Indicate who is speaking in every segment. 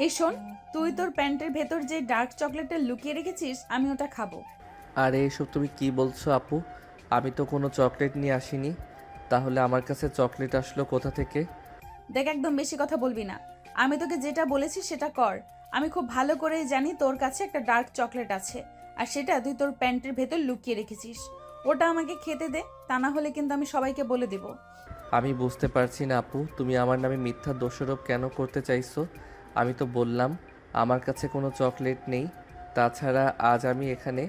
Speaker 1: এই শোন, তুই তোর প্যান্টের ভেতর যে ডার্ক চকলেটটা লুকিয়ে রেখেছিস আমি ওটা খাবো।
Speaker 2: আরে এসব তুমি কি বলছো আপু? আমি তো কোনো চকলেট নিয়ে আসিনি। তাহলে আমার কাছে চকলেট আসলো কোথা থেকে?
Speaker 1: দেখ, একদম বেশি কথা বলবি না। আমি তোকে যেটা বলেছি সেটা কর। আমি খুব ভালো করেই জানি তোর কাছে একটা ডার্ক চকলেট আছে, আর সেটা তুই তোর প্যান্টের ভেতর লুকিয়ে রেখেছিস। ওটা আমাকে খেতে দে, তা না হলে কিন্তু আমি সবাইকে বলে দেব।
Speaker 2: আমি বুঝতে পারছি না আপু, তুমি আমার নামে মিথ্যা দোষারোপ কেন করতে চাইছো? আমি তো বললাম আমার কাছে কোনো চকলেট নেই। তাছাড়া আজ আমি এখানে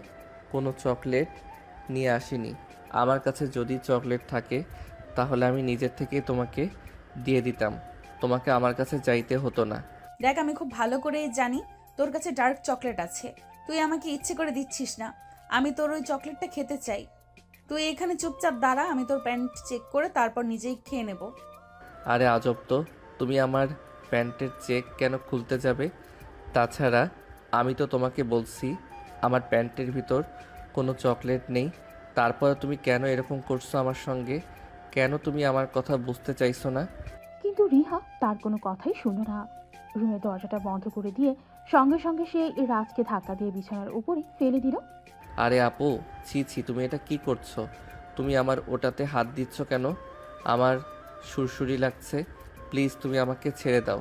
Speaker 2: কোনো চকলেট নিয়ে আসিনি। আমার কাছে যদি চকলেট থাকে তাহলে আমি নিজের থেকেই তোমাকে দিয়ে দিতাম। তোমাকে আমার কাছে যাইতে হতো না।
Speaker 1: দেখ, আমি খুব ভালো করেই জানি তোর কাছে ডার্ক চকলেট আছে। তুই আমাকে ইচ্ছে করে দিচ্ছিস না। আমি তোর ওই চকলেটটা খেতে চাই। তুই এখানে চুপচাপ দাঁড়া, আমি তোর প্যান্ট চেক করে তারপর নিজেই খেয়ে নেব।
Speaker 2: আরে আজব তো, তুমি আমার প্যান্টের চেক কেন খুলতে যাবে? তাছাড়া আমি তো তোমাকে বলছি আমার প্যান্টের ভিতর কোনো চকলেট নেই। তারপরে তুমি কেন এরকম করছো আমার সঙ্গে? কেন তুমি আমার কথা বুঝতে চাইছো না?
Speaker 3: কিন্তু রিহা তার কোনো কথাই শুনল না। রুমের দরজাটা বন্ধ করে দিয়ে সঙ্গে সঙ্গে সে রাজকে ধাক্কা দিয়ে বিছানার উপরে ফেলে দিল।
Speaker 2: আরে আপু, ছি ছি, তুমি এটা কি করছো? তুমি আমার ওটাতে হাত দিচ্ছ কেন? আমার সুরসুরি লাগছে। প্লিজ তুমি আমাকে ছেড়ে দাও।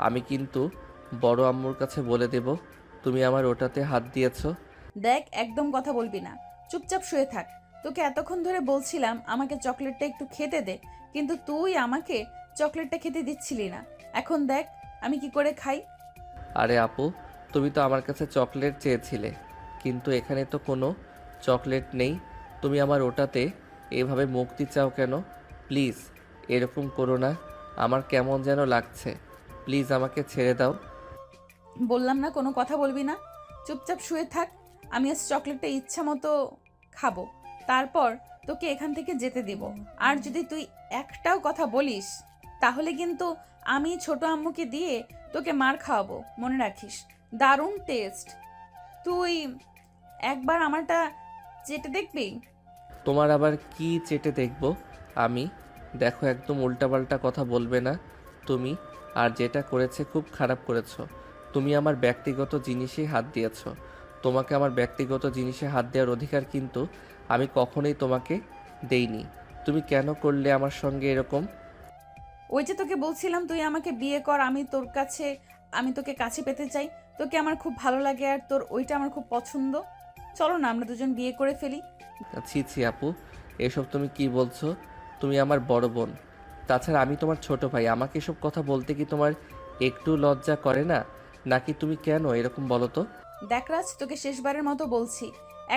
Speaker 2: আমি কিন্তু বড় আম্মুর কাছে বলে দেব তুমি আমার ওটাতে হাত দিয়েছো।
Speaker 1: দেখ, একদম কথা বলবি না। চুপচাপ শুয়ে থাক। তোকে এতক্ষণ ধরে বলছিলাম আমাকে চকলেটটা একটু খেতে দে, কিন্তু তুই আমাকে চকলেটটা খেতে দিচ্ছিলি না। এখন দেখ আমি কি করে খাই।
Speaker 2: আরে আপু, তুমি তো আমার কাছে চকলেট চেয়েছিলে, কিন্তু এখানে তো কোনো চকলেট নেই। তুমি আমার ওটাতে এভাবে মুক্তি চাও কেন? প্লিজ এরকম করো না, আমার কেমন যেন লাগছে। প্লিজ আমাকে ছেড়ে দাও।
Speaker 1: বললাম না কোনো কথা বলবি না। চুপচাপ শুয়ে থাক। আমি আজ চকলেটটা ইচ্ছা মতো খাবো, তারপর তোকে এখান থেকে যেতে দিব। আর যদি তুই একটাও কথা বলিস তাহলে কিন্তু আমি ছোট আম্মুকে দিয়ে তোকে মার খাওয়াবো, মনে রাখিস। দারুণ টেস্ট। তুই একবার আমারটা চেটে দেখবি?
Speaker 2: তোমার আবার কি চেটে দেখব আমি? দেখো, একদম উল্টাপাল্টা কথা বলবে না তুমি। আর যেটা করেছে খুব খারাপ করেছো। তুমি আমার ব্যক্তিগত জিনিসে হাত দিয়েছো। তোমাকে আমার ব্যক্তিগত জিনিসে হাত দেওয়ার অধিকার কিন্তু আমি কখনোই তোমাকে দেইনি। তুমি কেন করলে আমার সঙ্গে এরকম?
Speaker 1: ওই যে তোকে বলছিলাম তুই আমাকে বিয়ে কর, আমি তোকে কাছে পেতে চাই। তোকে আমার খুব ভালো লাগে আর তোর ওইটা আমার খুব পছন্দ। চলো না আমরা দুজন বিয়ে করে ফেলি।
Speaker 2: ছি ছি আপু, এসব তুমি কি বলছো? তুমি আমার বড় বোন। তাছাড়া আমি তোমার ছোট ভাই। আমাকে এসব কথা বলতে কি তোমার একটু লজ্জা করে না? নাকি তুমি কেন এরকম বলো তো?
Speaker 1: দেখ রাজ, তোকে শেষবারের মতো বলছি,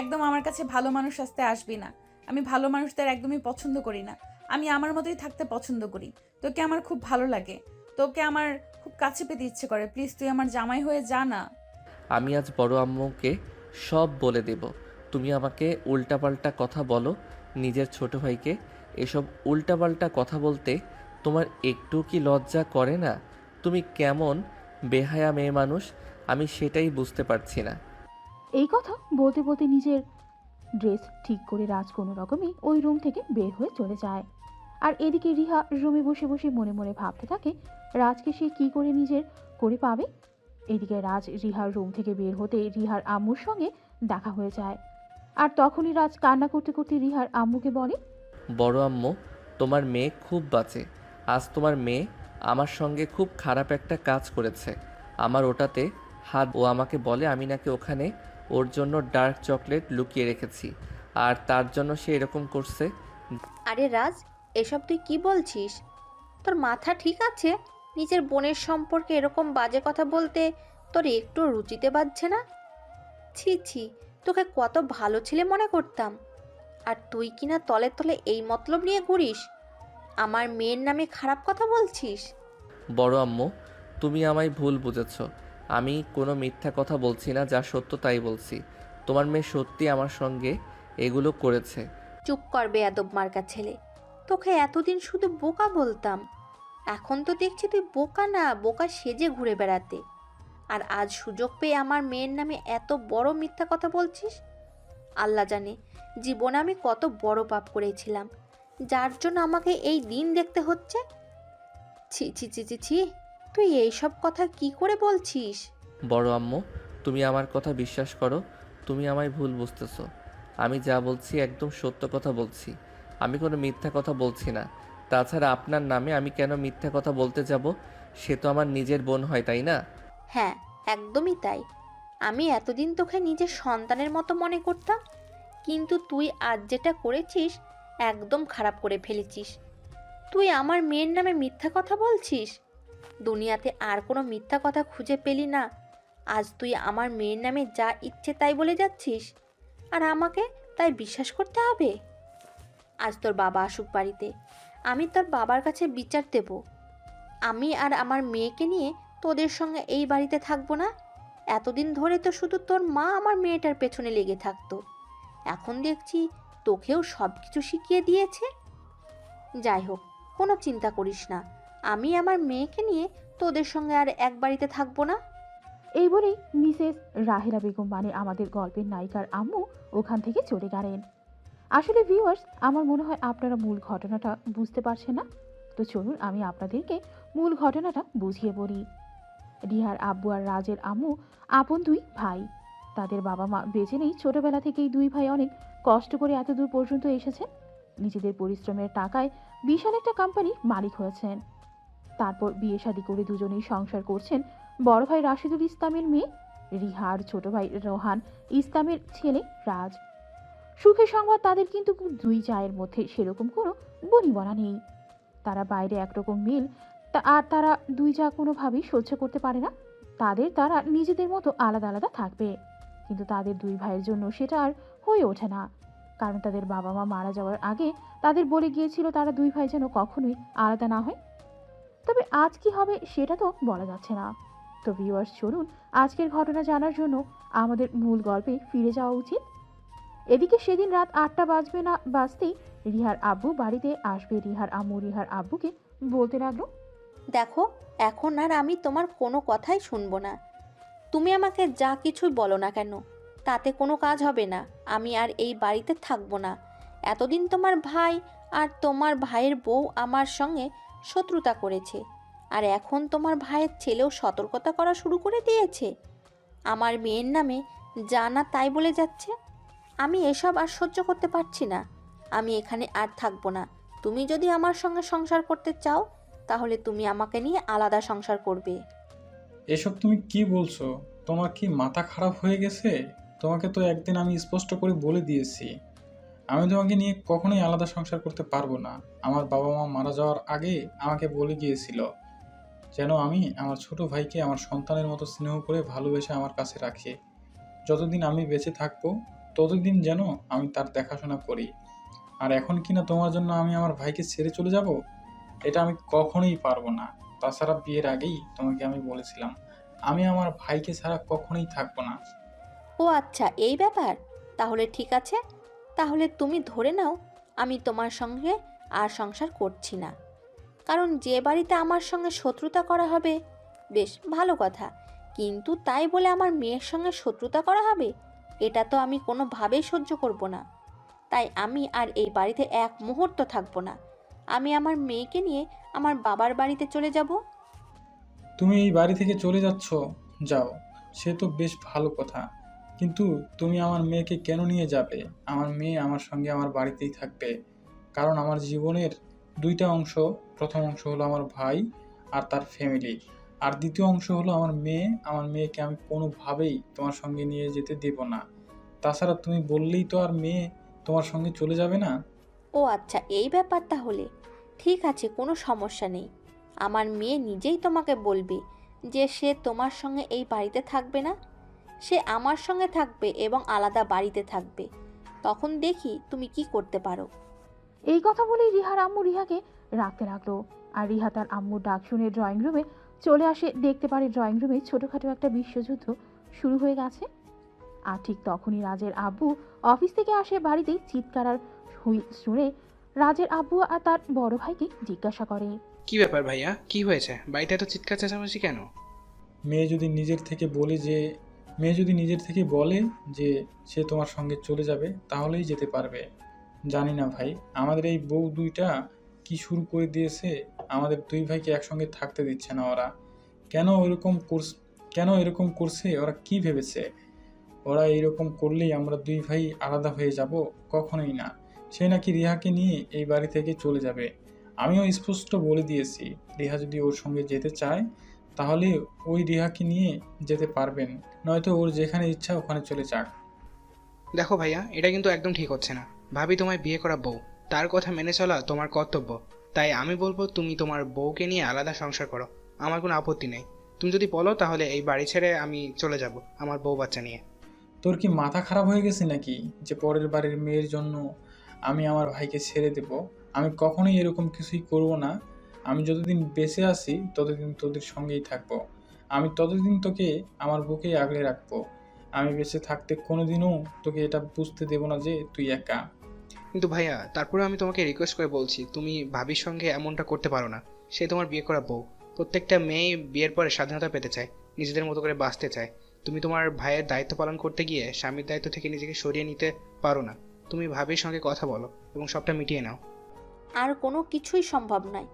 Speaker 1: একদম আমার কাছে ভালো মানুষ আসতে আসবি না। আমি ভালো মানুষদের একদমই পছন্দ করি না। আমি আমার মতোই থাকতে পছন্দ করি। তোকে আমার খুব ভালো লাগে। তোকে আমার খুব কাছে পেতে ইচ্ছে করে। প্লিজ তুই আমার জামাই হয়ে যা না।
Speaker 2: আমি আজ বড় আম্মুকে সব বলে দেব। তুমি আমাকে উল্টাপাল্টা কথা বলো নিজের ছোট ভাইকে। এসব উল্টাপাল্টা কথা বলতে তোমার একটু কি লজ্জা করে না? তুমি কেমন বেহায়া মেয়ে মানুষ, আমি সেটাই বুঝতে পারছি না।
Speaker 3: এই কথা বলতে বলতে নিজের ড্রেস ঠিক করে রাজ কোনো রকমে ওই রুম থেকে বের হয়ে চলে যায়। আর এদিকে রিহা রুমে বসে বসে মনে মনে ভাবতে থাকে রাজকে সে কি করে নিজের করে পাবে। এদিকে রাজ রিহার রুম থেকে বের হতে রিহার আম্মুর সঙ্গে দেখা হয়ে যায়। আর তখনই রাজ কান্না করতে করতে রিহার আম্মুকে বলে,
Speaker 2: বড় আম্মু, তোমার মেয়ে খুব বাজে। আজ তোমার মেয়ে আমার সঙ্গে খুব খারাপ একটা কাজ করেছে। আমার ওটাতে হাত, ও আমাকে বলে আমি নাকি ওখানে ওর জন্য ডার্ক চকলেট লুকিয়ে রেখেছি, আর তার জন্য সে এরকম করছে।
Speaker 4: আরে রাজ, এসব তুই কি বলছিস? তোর মাথা ঠিক আছে? নিজের বোনের সম্পর্কে এরকম বাজে কথা বলতে তোর একটু রুচিতে বাজছে না? ছি ছি, তোকে কত ভালো ছেলে মনে করতাম, আর তুই কিনা তলে তলে এই মতলব নিয়ে ঘুরিস, আমার মেয়ের নামে খারাপ কথা বলছিস।
Speaker 2: বড় আম্মু, তুমি আমায় ভুল বুঝেছ। আমি কোনো মিথ্যা কথা বলছি না, যা সত্য তাই বলছি। তোমার মেয়ে সত্যি আমার সঙ্গে এগুলো করেছে।
Speaker 4: চুপ কর বেয়াদব মার্কা ছেলে, তোকে এতদিন শুধু বোকা বলতাম, এখন তো দেখছি তুই বোকা না বোকা সেজে ঘুরে বেড়াতে। আর আজ সুযোগ পেয়ে আমার মেয়ের নামে এত বড় মিথ্যা কথা বলছিস। আল্লাহ জানে জীবনে আমি কত বড় পাপ করেছিলাম, যার জন্য আমাকে এই দিন দেখতে হচ্ছে। ছি ছি ছি ছি ছি। তুই এইসব কথা কি করে বলছিস?
Speaker 2: বড় আম্মু, তুমি আমার কথা বিশ্বাস করো। তুমি আমায় ভুল বুঝতেছো। আমি যা বলছি একদম সত্য কথা বলছি। আমি কোনো মিথ্যা কথা বলছি না। তাছাড়া আপনার নামে আমি কেন মিথ্যা কথা বলতে যাব? সে তো আমার নিজের বোন হয়, তাই না?
Speaker 4: হ্যাঁ, একদমই তাই। আমি এতদিন তোকে নিজের সন্তানের মতো মনে করতাম, কিন্তু তুই আজ যেটা করেছিস একদম খারাপ করে ফেলেছিস। তুই আমার মেয়ের নামে মিথ্যা কথা বলছিস। দুনিয়াতে আর কোনো মিথ্যা কথা খুঁজে পেলি না, আজ তুই আমার মেয়ের নামে যা ইচ্ছে তাই বলে যাচ্ছিস, আর আমাকে তাই বিশ্বাস করতে হবে? আজ তোর বাবা আসুক বাড়িতে, আমি তোর বাবার কাছে বিচার দেব। আমি আর আমার মেয়েকে নিয়ে তোদের সঙ্গে এই বাড়িতে থাকবো না। এতদিন ধরে তো শুধু তোর মা আমার মেয়েটার পেছনে লেগে থাকতো, এখন দেখছি তোকেও সব কিছু শিখিয়ে দিয়েছে। যাই হোক, কোনো চিন্তা করিস না, আমি আমার মেয়েকে নিয়ে তোদের সঙ্গে আর এক বাড়িতে থাকবো না।
Speaker 3: এই বলেই মিসেস রাহেলা বেগম মানে আমাদের গল্পের নায়িকার আম্মু ওখান থেকে চলে গেলেন। আসলে ভিউয়ার্স, আমার মনে হয় আপনারা মূল ঘটনাটা বুঝতে পারছেন না। তো চলুন আমি আপনাদেরকে মূল ঘটনাটা বুঝিয়ে বলি। রিহার আব্বু আর রাজের আম্মু আপন দুই ভাই। তাদের বাবা মা বেঁচে নেই। ছোটবেলা থেকেই দুই ভাই অনেক কষ্ট করে এত দূর পর্যন্ত এসেছেন। নিজেদের পরিশ্রমের টাকায় বিশাল একটা কোম্পানির মালিক হয়েছেন। তারপর বিয়ে শাদী করে দুজনেই সংসার করছেন। বড় ভাই রাশিদুল ইসলামের মেয়ে রিহা আর ছোট ভাই রোহান ইসলামের ছেলে রাজ। সুখের সংবাদ, তাদের কিন্তু দুই জায়ের মধ্যে সেরকম কোনো বনিবনা নেই। তারা বাইরে একরকম মিল, আর তারা দুই যা কোনোভাবেই সহ্য করতে পারে না তারা নিজেদের মতো আলাদা আলাদা থাকবে। কিন্তু তাদের দুই ভাইয়ের জন্য সেটা আর হয়ে ওঠে না, কারণ তাদের বাবা মা মারা যাওয়ার আগে তাদের বলে গিয়েছিল তারা দুই ভাই যেন কখনোই আলাদা না হয়। তবে আজ কি হবে সেটা তো বলা যাচ্ছে না। তো ভিউয়ার্স, চলুন আজকের ঘটনা জানার জন্য আমাদের মূল গল্পে ফিরে যাওয়া উচিত। এদিকে সেদিন রাত 8টা বাজবে না বাজতেই রিহার আব্বু বাড়িতে আসবে। রিহার আম্মু রিহার আব্বুকে বলতে লাগলো,
Speaker 4: দেখো, এখন আর আমি তোমার কোনো কথাই শুনবো না। তুমি আমাকে যা কিছুই বলো না কেন, তাতে কোনো কাজ হবে না। আমি আর এই বাড়িতে থাকবো না। এতদিন তোমার ভাই আর তোমার ভাইয়ের বউ আমার সঙ্গে শত্রুতা করেছে, আর এখন তোমার ভাইয়ের ছেলেও সতর্কতা করা শুরু করে দিয়েছে। আমার মেয়ের নামে যা না তাই বলে যাচ্ছে। আমি এসব আর সহ্য করতে পারছি না। আমি এখানে আর থাকবো না। তুমি যদি আমার সঙ্গে সংসার করতে চাও, তাহলে তুমি আমাকে নিয়ে আলাদা সংসার করবে।
Speaker 5: এসব তুমি কি বলছো? তোমার কি মাথা খারাপ হয়ে গেছে? তোমাকে তো একদিন আমি স্পষ্ট করে বলে দিয়েছি, আমি তোমাকে নিয়ে কখনোই আলাদা সংসার করতে পারবো না। আমার বাবা মা মারা যাওয়ার আগে আমাকে বলে গিয়েছিল যেন আমি আমার ছোট ভাইকে আমার সন্তানের মতো স্নেহ করে ভালোবেসে আমার কাছে রাখি। যতদিন আমি বেঁচে থাকবো ততদিন যেন আমি তার দেখাশোনা করি। আর এখন কিনা তোমার জন্য আমি আমার ভাইকে ছেড়ে চলে যাব? এটা আমি কখনোই পারবো না। তাছাড়া বিয়ের আগেই তোমাকে আমি বলেছিলাম আমি আমার ভাইকে ছাড়া কখনোই থাকবো না।
Speaker 4: ও আচ্ছা, এই ব্যাপার। তাহলে ঠিক আছে, তাহলে তুমি ধরে নাও আমি তোমার সঙ্গে আর সংসার করছি না। কারণ যে বাড়িতে আমার সঙ্গে শত্রুতা করা হবে, বেশ ভালো কথা, কিন্তু তাই বলে আমার মেয়ের সঙ্গে শত্রুতা করা হবে, এটা তো আমি কোনোভাবেই সহ্য করব না। তাই আমি আর এই বাড়িতে এক মুহূর্ত থাকবো না। আমি আমার মেয়েকে নিয়ে আমার বাবার বাড়িতে চলে যাব।
Speaker 5: তুমি এই বাড়ি থেকে চলে যাচ্ছ? যাও, সে তো বেশ ভালো কথা, কিন্তু তুমি আমার মেয়েকে কেন নিয়ে যাবে? আমার মেয়ে আমার সঙ্গে আমার বাড়িতেই থাকবে, কারণ আমার জীবনের দুইটা অংশ। প্রথম অংশ হলো আমার ভাই আর তার ফ্যামিলি, আর দ্বিতীয় অংশ হলো আমার মেয়ে। আমার মেয়েকে আমি কোনোভাবেই তোমার সঙ্গে নিয়ে যেতে দেব না। তাছাড়া তুমি বললেই তো আর মেয়ে তোমার সঙ্গে চলে যাবে না।
Speaker 4: ও আচ্ছা, এই ব্যাপার তাহলে। ঠিক আছে, কোনো সমস্যা নেই। আমার মেয়ে নিজেই তোমাকে বলবে যে সে তোমার সঙ্গে এই বাড়িতে থাকবে না, সে আমার সঙ্গে থাকবে এবং আলাদা বাড়িতে থাকবে। তখন দেখি তুমি কি করতে পারো।
Speaker 3: এই কথা বলেই রিহার আম্মু রিহাকে রাখতে লাগলো। আর রিহা তার আম্মুর ডাক শুনে ড্রয়িং রুমে চলে আসে। দেখতে পারে ড্রয়িং রুমে ছোটখাটো একটা বিশ্বযুদ্ধ শুরু হয়ে গেছে। আর ঠিক তখনই রাজের আব্বু অফিস থেকে আসে। বাড়িতেই চিৎকার আর শুনে রাজের আব্বু আর তার বড় ভাইকে জিজ্ঞাসা করে,
Speaker 6: কি ব্যাপার ভাইয়া, কি হয়েছে? বাড়িটা এত চিৎকার চেঁচামেচি কেন?
Speaker 5: মেয়ে যদি নিজের থেকে বলে যে সে তোমার সঙ্গে চলে যাবে, তাহলেই যেতে পারবে। জানি না ভাই, আমাদের এই বউ দুইটা কি শুরু করে দিয়েছে। আমাদের দুই ভাইকে একসঙ্গে থাকতে দিচ্ছে না ওরা। কেন এরকম করছে? ওরা কি ভেবেছে? ওরা এরকম করলেই আমরা দুই ভাই আলাদা হয়ে যাব? কখনোই না। সে নাকি রিহাকে নিয়ে এই বাড়ি থেকে চলে যাবে। আমিও স্পষ্ট বলে দিয়েছি, রিহা যদি ওর সঙ্গে যেতে চায় তাহলে ওই রিহাকে নিয়ে যেতে পারবেন, নয়তো ওর যেখানে ইচ্ছা ওখানে চলে যাক।
Speaker 6: দেখো ভাইয়া, এটা কিন্তু একদম ঠিক হচ্ছে না। ভাবি তোমায় বিয়ে করা বউ, তার কথা মেনে চলা তোমার কর্তব্য। তাই আমি বলবো তুমি তোমার বউকে নিয়ে আলাদা সংসার করো, আমার কোনো আপত্তি নেই। তুমি যদি বলো তাহলে এই বাড়ি ছেড়ে আমি চলে যাব আমার বউ বাচ্চা নিয়ে।
Speaker 5: তোর কি মাথা খারাপ হয়ে গেছে নাকি যে পরের বাড়ির মেয়ের জন্য আমি আমার ভাইকে ছেড়ে দেব? আমি কখনোই এরকম কিছুই করব না। আমি যতদিন বেঁচে আছি ততদিন তোদের সঙ্গেই থাকবো। আমি ততদিন তোকে আমার বুকেই আগলে রাখবো। আমি বেঁচে থাকতে কোনোদিনও তোকে এটা বুঝতে দেব না যে তুই একা।
Speaker 6: কিন্তু ভাইয়া, তারপরে আমি তোমাকে রিকোয়েস্ট করে বলছি, তুমি ভাবির সঙ্গে এমনটা করতে পারো না। সে তোমার বিয়ে করা বউ। প্রত্যেকটা মেয়ে বিয়ের পরে স্বাধীনতা পেতে চায়, নিজেদের মতো করে বাঁচতে চায়। তুমি তোমার ভাইয়ের দায়িত্ব পালন করতে গিয়ে স্বামীর দায়িত্ব থেকে নিজেকে সরিয়ে নিতে পারো না। তুমি ভাবির সঙ্গে কথা বলো এবং সবটা মিটিয়ে নাও।
Speaker 4: আর কোনো কিছুই সম্ভব নয়।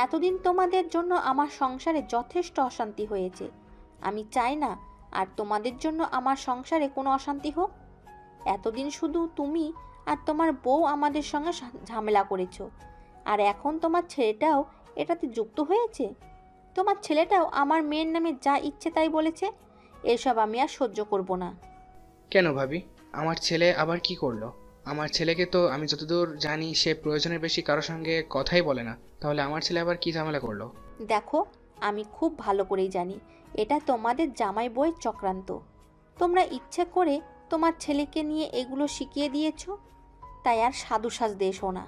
Speaker 4: এতদিন তোমাদের জন্য আমার সংসারে যথেষ্ট অশান্তি হয়েছে। আমি চাই না আর তোমাদের জন্য আমার সংসারে কোনো অশান্তি হোক। এতদিন শুধু তুমি আর তোমার বউ আমাদের সঙ্গে ঝামেলা করেছো, আর এখন তোমার ছেলেটাও এটাতে যুক্ত হয়েছে। তোমার ছেলেটাও আমার মেয়ের নামে যা ইচ্ছে তাই বলেছে। এসব আমি আর সহ্য করব না।
Speaker 6: কেন ভাবি, আমার ছেলে আবার কি করলো? আমার ছেলেকে তো আমি যতদূর জানি সে প্রয়োজনের বেশি কারোর সঙ্গে কথাই বলে না। তাহলে আমার ছেলে আবার কি ঝামেলা করলো?
Speaker 4: দেখো, আমি খুব ভালো করেই জানি এটা তোমাদের জামাই বউয়ের চক্রান্ত। তোমরা ইচ্ছে করে তোমার ছেলেকে নিয়ে এগুলো শিখিয়ে দিয়েছো। তাই আর সাধু সাজতে এসো না।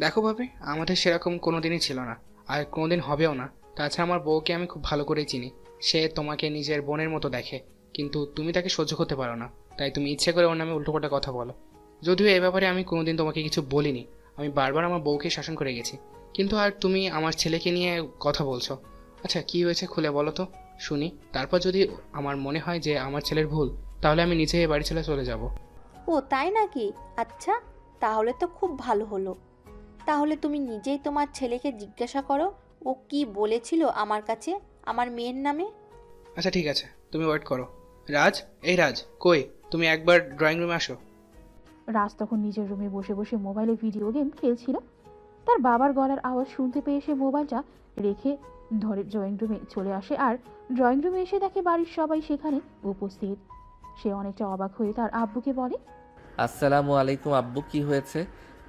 Speaker 6: দেখো ভাবি, আমাদের সেরকম কোনোদিনই ছিল না, আর কোনোদিন হবেও না। তাছাড়া আমার বউকে আমি খুব ভালো করেই চিনি। সে তোমাকে নিজের বোনের মতো দেখে, কিন্তু তুমি তাকে সহ্য করতে পারো না। তাই তুমি ইচ্ছে করে ওর নামে উল্টোপাল্টা কথা বলো। যদিও এ ব্যাপারে আমি কোনোদিন তোমাকে কিছু বলিনি, আমি বারবার আমার বউকে শাসন করে গেছি। কিন্তু আর তুমি আমার ছেলেকে নিয়ে কথা বলছো। আচ্ছা, কি হয়েছে খুলে বলো তো শুনি। তারপর যদি আমার মনে হয় যে আমার ছেলের ভুল, তাহলে আমি নিজে এ বাড়ি ছেড়ে চলে যাব।
Speaker 4: ও তাই নাকি? আচ্ছা, তাহলে তো খুব ভালো হলো। তাহলে তুমি নিজেই তোমার ছেলেকে জিজ্ঞাসা করো ও কি বলেছিল আমার কাছে আমার মেয়ের নামে।
Speaker 6: আচ্ছা ঠিক আছে, তুমি ওয়েট করো। রাজ, এই রাজ, কই তুমি? একবার ড্রয়িং রুমে আসো।
Speaker 3: রাজ তখন নিজের রুমে বসে বসে মোবাইলে ভিডিও গেম খেলছিল। তার বাবার গলার আওয়াজ শুনতে পেয়ে সে মোবাইলটা রেখে ধরে ড্রয়িং রুমে চলে আসে, আর ড্রয়িং রুমে এসে দেখে বাড়ির সবাই সেখানে উপস্থিত। সে অনেকটা অবাক হয়ে তার আব্বুকে বলে,
Speaker 2: আসসালামু আলাইকুম আব্বু, কি হয়েছে?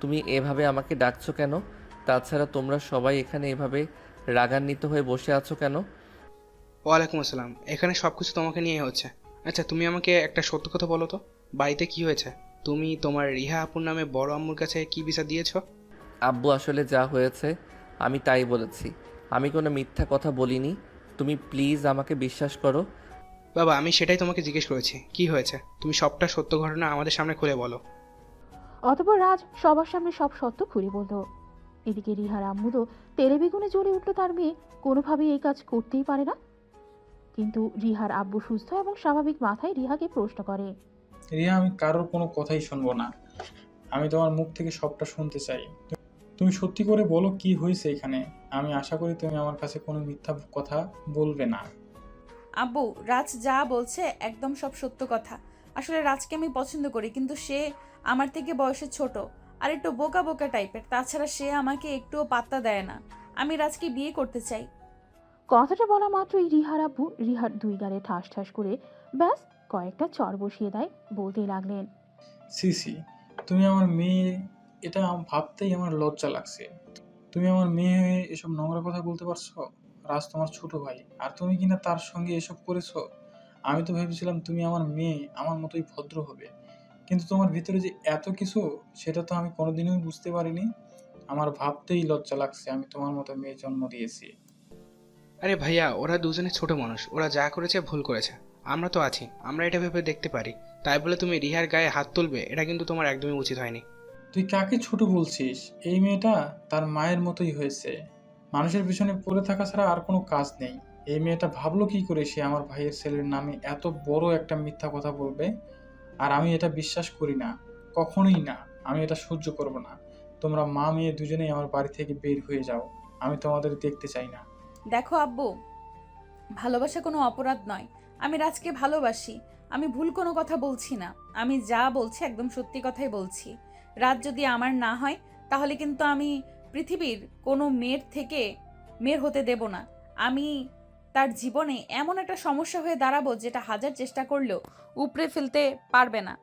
Speaker 2: তুমি এভাবে আমাকে ডাকছো কেন? তাছাড়া তোমরা সবাই এখানে এভাবে রাগান্বিত হয়ে বসে আছো কেন?
Speaker 6: ওয়ালাইকুম আসসালাম। এখানে সব কিছু তোমাকে নিয়ে হচ্ছে। আচ্ছা, তুমি আমাকে একটা সত্য কথা বলো তো, বাড়িতে কি হয়েছে? তুমি তোমার রিহা আপুর নামে বড় আম্মুর কাছে কি বিচার দিয়েছো?
Speaker 2: আব্বু, আসলে যা হয়েছে আমি তাই বলেছি। আমি কোনো মিথ্যা কথা বলিনি। তুমি প্লিজ আমাকে বিশ্বাস করো।
Speaker 6: বাবা, আমি সেটাই তোমাকে জিজ্ঞেস করেছি, কি হয়েছে? তুমি সবটা সত্য ঘটনা আমাদের সামনে খুলে বলো।
Speaker 3: অতঃপর রাজ সবার সামনে সব সত্য খুলে বলল। এদিকে রিহার আম্মু তো তেলে বেগুনে জ্বলে উঠল। তার মেয়ে কোনোভাবেই এই কাজ করতেই পারে না। কিন্তু রিহার আব্বু সুস্থ এবং স্বাভাবিক মাথায় রিহাকে প্রশ্ন করে,
Speaker 5: রিয়া, আমি কারোর কোনো কথাই শুনবো না। আমি তোমার মুখ থেকে সবটা শুনতে চাই। তুমি সত্যি করে বলো কি হয়েছে এখানে। আমি আশা করি তুমি আমার কাছে কোনো মিথ্যা কথা বলবে না।
Speaker 1: আব্বু, রাজ যা বলছে একদম সব সত্য কথা। আসলে রাজকে আমি পছন্দ করি, কিন্তু সে আমার থেকে বয়সে ছোট আর একটু বোকা বোকা টাইপের। তাছাড়া সে আমাকে একটুও পাত্তা দেয় না। আমি রাজকে বিয়ে করতে চাই।
Speaker 3: কথাটা বলা মাত্রই রিহার আব্বু রিহার দুই গালে ঠাস ঠাস করে ব্যাস কয়েকটা চর বসিয়ে দেয়। বলতেই লাগলেন,
Speaker 5: সিসি, তুমি আমার মেয়ে, এটা ভাবতেই আমার লজ্জা লাগছে। তুমি আমার মেয়ে হয়ে এসব নোংরা কথা বলতে পারছো? রাজ তোমার ছোট ভাই, আর তুমি কিনা তার সঙ্গে এসব করেছো। আমি তো ভেবেছিলাম তুমি আমার মেয়ে আমার মতোই ভদ্র হবে, কিন্তু তোমার ভিতরে যে এত কিছু সেটা তো আমি কোনোদিনই বুঝতে পারিনি। আমার ভাবতেই লজ্জা লাগছে আমি তোমার মতো মেয়ে জন্ম দিয়েছি।
Speaker 6: আরে ভাইয়া, ওরা দুজনে ছোট মানুষ, ওরা যা করেছে ভুল করেছে। আমরা তো আছি, আমরা এটা ভেবে দেখতে পারি। তাই বলে তুমি রিহার গায়ে হাত তুলবে, এটা কিন্তু তোমার একদমই উচিত হয়নি।
Speaker 5: তুই কাকে ছোট বলছিস? এই মেয়েটা তার মায়ের মতোই হয়েছে। মানুষের পিছনে পড়ে থাকা ছাড়া আর কোনো কাজ নেই। এই মেয়েটা ভাবলো কি করে সে আমার ভাইয়ের ছেলের নামে এত বড় একটা মিথ্যা কথা বলবে? আর আমি এটা বিশ্বাস করি না, কখনোই না। আমি এটা সহ্য করব না। তোমরা মা মেয়ে দুজনেই আমার বাড়ি থেকে বের হয়ে যাও। আমি তোমাদের দেখতে চাই না।
Speaker 1: দেখো আব্বু, ভালোবাসা কোনো অপরাধ নয়। আমি রাজকে ভালোবাসি। আমি ভুল কোনো কথা বলছি না। আমি যা বলছি একদম সত্যি কথাই বলছি। রাজ যদি আমার না হয় তাহলে কিন্তু আমি পৃথিবীর কোনো মেয়ের হতে দেব না। আমি তার জীবনে এমন একটা সমস্যা হয়ে দাঁড়াবো যেটা হাজার চেষ্টা করলেও উপড়ে ফেলতে পারবে না।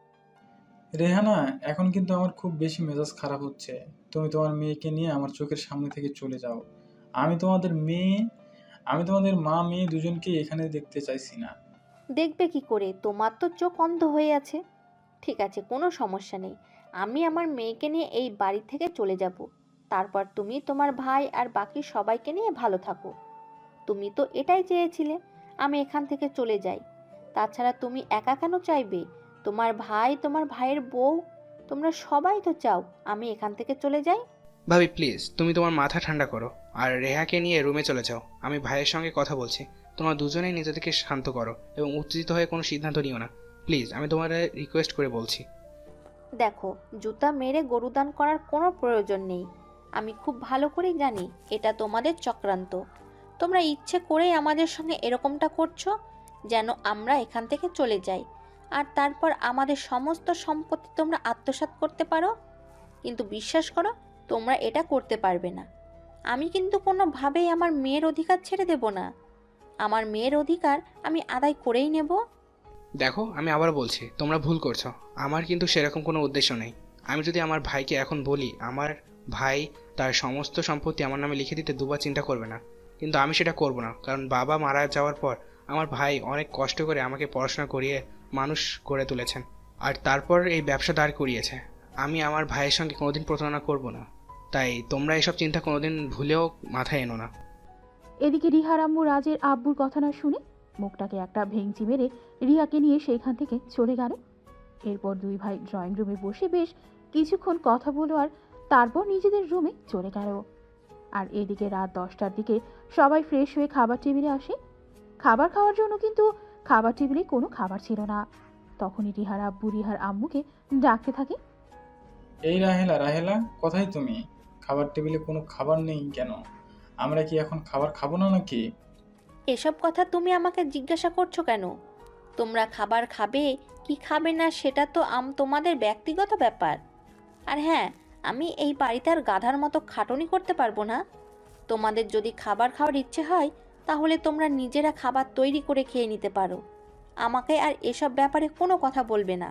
Speaker 5: রেহানা, এখন কিন্তু আমার খুব বেশি মেজাজ খারাপ হচ্ছে। তুমি তোমার মেয়েকে নিয়ে আমার চোখের সামনে থেকে চলে যাও। আমি তোমাদের মেয়ে আমি তোমাদের মা মেয়ে দুজনকেই এখানে দেখতে চাইছি না।
Speaker 4: দেখবে কি করে? তোমার তো চোখ অন্ধ হয়ে আছে। ঠিক আছে, কোনো সমস্যা নেই। আমি আমার মেয়েকে নিয়ে এই বাড়ি থেকে চলে যাব। তারপর তুমি তোমার ভাই আর বাকি সবাইকে নিয়ে ভালো থাকো। তুমি তো এটাই চেয়েছিলে আমি এখান থেকে চলে যাই। তাছাড়া তুমি একা কেন চাইবে? তোমার ভাই, তোমার ভাইয়ের বউ, তোমরা সবাই তো চাও আমি এখান থেকে চলে যাই।
Speaker 6: ভাবি প্লিজ, তুমি তোমার মাথা ঠান্ডা করো আর রেহাকে নিয়ে রুমে চলে যাও। আমি ভাইয়ের সঙ্গে কথা বলছি। তোমরা দুজনেই নিজেদেরকে শান্ত করো এবং উত্তেজিত হয়ে কোনো সিদ্ধান্ত নিও না। প্লিজ, আমি তোমার রিকোয়েস্ট করে বলছি।
Speaker 4: দেখো, জুতা মেরে গরুদান করার কোনো প্রয়োজন নেই। আমি খুব ভালো করেই জানি এটা তোমাদের চক্রান্ত। তোমরা ইচ্ছে করেই আমাদের সঙ্গে এরকমটা করছো যেন আমরা এখান থেকে চলে যাই, আর তারপর আমাদের সমস্ত সম্পত্তি তোমরা আত্মসাৎ করতে পারো। কিন্তু বিশ্বাস করো, তোমরা এটা করতে পারবে না। আমি কিন্তু কোনোভাবেই আমার মেয়ের অধিকার ছেড়ে দেব না। আমার মেয়ের অধিকার আমি আদায় করেই নেব।
Speaker 6: দেখো, আমি আবার বলছি, তোমরা ভুল করছো। আমার কিন্তু সেরকম কোনো উদ্দেশ্য নেই। আমি যদি আমার ভাইকে এখন বলি আমার ভাই তার সমস্ত সম্পত্তি আমার নামে লিখে দিতে দুবার চিন্তা করবে না, কিন্তু আমি সেটা করব না। কারণ বাবা মারা যাওয়ার পর আমার ভাই অনেক কষ্ট করে আমাকে পড়াশোনা করিয়ে মানুষ করে তুলেছেন, আর তারপর এই ব্যবসা দাঁড় করিয়েছে। আমি আমার ভাইয়ের সঙ্গে কোনোদিন প্রতারণা করব না। তাই তোমরা এসব চিন্তা কোনোদিন ভুলেও মাথায় এনো না।
Speaker 3: এদিকে রিহার আম্মু রাজের আব্বুর কথা না শুনে মুখটাকে একটা ভেঙচি মেরে রিহাকে নিয়ে সেখান থেকে চলে গেল। এরপর দুই ভাই ড্রয়িং রুমে বসে বেশ কিছুক্ষণ কথা বলো আর তারপর নিজেদের রুমে চলে গেল। আর এদিকে রাত 10টার দিকে সবাই ফ্রেশ হয়ে খাবার টেবিলে আসে। খাবার খাওয়ার জন্য কিন্তু খাবার টেবিলে কোনো খাবার ছিল না। তখনই রিহার আব্বু রিহার আম্মুকে ডাকতে থাকে।
Speaker 5: এই রাহেলা, রাহেলা, কোথায় তুমি? খাবার টেবিলে কোনো খাবার নেই কেন? আমরা কি এখন খাবার খাবো না নাকি?
Speaker 4: এসব কথা তুমি আমাকে জিজ্ঞাসা করছো কেন? তোমরা খাবার খাবে কি খাবে না সেটা তো তোমাদের ব্যক্তিগত ব্যাপার। আর হ্যাঁ, আমি এই বাড়িতে আর গাধার মতো খাটুনি করতে পারবো না। তোমাদের যদি খাবার খাওয়ার ইচ্ছে হয় তাহলে তোমরা নিজেরা খাবার তৈরি করে খেয়ে নিতে পারো। আমাকে আর এসব ব্যাপারে কোনো কথা বলবে না।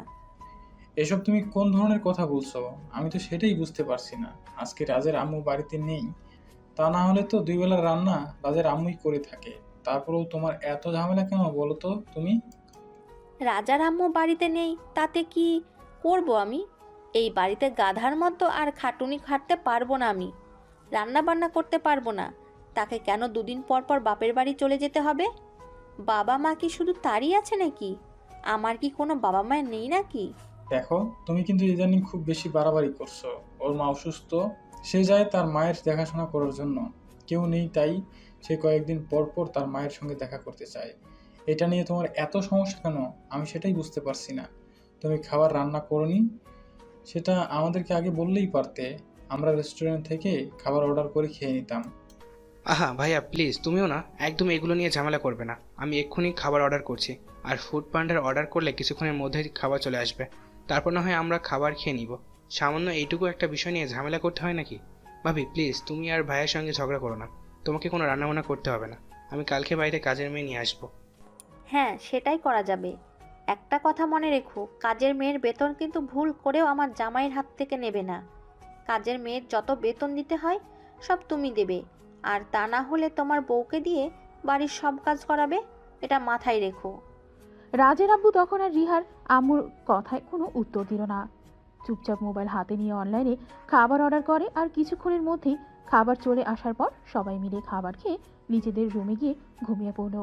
Speaker 5: এসব তুমি কোন ধরনের কথা বলছো? আমি তো সেটাই বুঝতে পারছি না। আজকে রাজের আম্মু বাড়িতে নেই, তা না হলে তো দুই বেলার রান্না রাজের আম্মুই করে থাকে। তারপরেও তোমার এত ঝামেলা কেন বলো তো তুমি?
Speaker 4: রাজার আম্মু বাড়িতে নেই তাতে কি করব আমি? এই বাড়িতে গাধার মতো আর খাটুনি খাটতে পারবো না আমি। রান্না বান্না করতে পারবো না। তাকে কেন দুদিন পর পর বাপের বাড়ি চলে যেতে হবে? বাবা মা কি শুধু তারই আছে নাকি? আমার কি কোনো বাবা মা নেই নাকি?
Speaker 5: দেখো, তুমি কিন্তু ইদানিং খুব বেশি বাড়াবাড়ি করছো। ওর মা অসুস্থ, সে যায় তার মায়ের দেখাশোনা করার জন্য। কেউ নেই তাই সে কয়েকদিন পর পর তার মায়ের সঙ্গে দেখা করতে চায়। এটা নিয়ে তোমার এত সমস্যা কেন? আমি সেটাই বুঝতে পারছি না। তুমি খাবার রান্না করোনি, সেটা আমাদেরকে আগে বললেই পারতে। আমরা রেস্টুরেন্ট থেকে খাবার অর্ডার করে খেয়ে নিতাম।
Speaker 6: আহা ভাইয়া প্লিজ, তুমিও না একদম এগুলো নিয়ে ঝামেলা করবে না। আমি এক্ষুনি খাবার অর্ডার করছি, আর ফুড পান্ডার অর্ডার করলে কিছুক্ষণের মধ্যেই খাবার চলে আসবে। তারপর না হয় আমরা খাবার খেয়ে নিব। সামান্য এইটুকু একটা বিষয় নিয়ে ঝামেলা করতে হয় নাকি? ভাবি প্লিজ, তুমি আর ভাইয়ের সঙ্গে ঝগড়া করো না। তোমাকে কোনো রান্নাবান্না করতে হবে না। আমি কালকে বাইরে কাজের মেয়ে নিয়ে আসবো।
Speaker 4: হ্যাঁ, সেটাই করা যাবে। একটা কথা মনে রেখো, কাজের মেয়ের বেতন কিন্তু ভুল করেও আমার জামাইয়ের হাত থেকে নেবে না। কাজের মেয়ের যত বেতন দিতে হয় সব তুমি দেবে, আর তা না হলে তোমার বউকে দিয়ে বাড়ির সব কাজ করাবে। এটা মাথায় রেখো।
Speaker 3: রাজের আব্বু তখন আর রিহার আম্মুর কথায় কোনো উত্তর দিল না। চুপচাপ মোবাইল হাতে নিয়ে অনলাইনে খাবার অর্ডার করে। আর কিছুক্ষণের মধ্যেই খাবার চলে আসার পর সবাই মিলে খাবার খেয়ে নিজেদের রুমে গিয়ে ঘুমিয়ে পড়ল।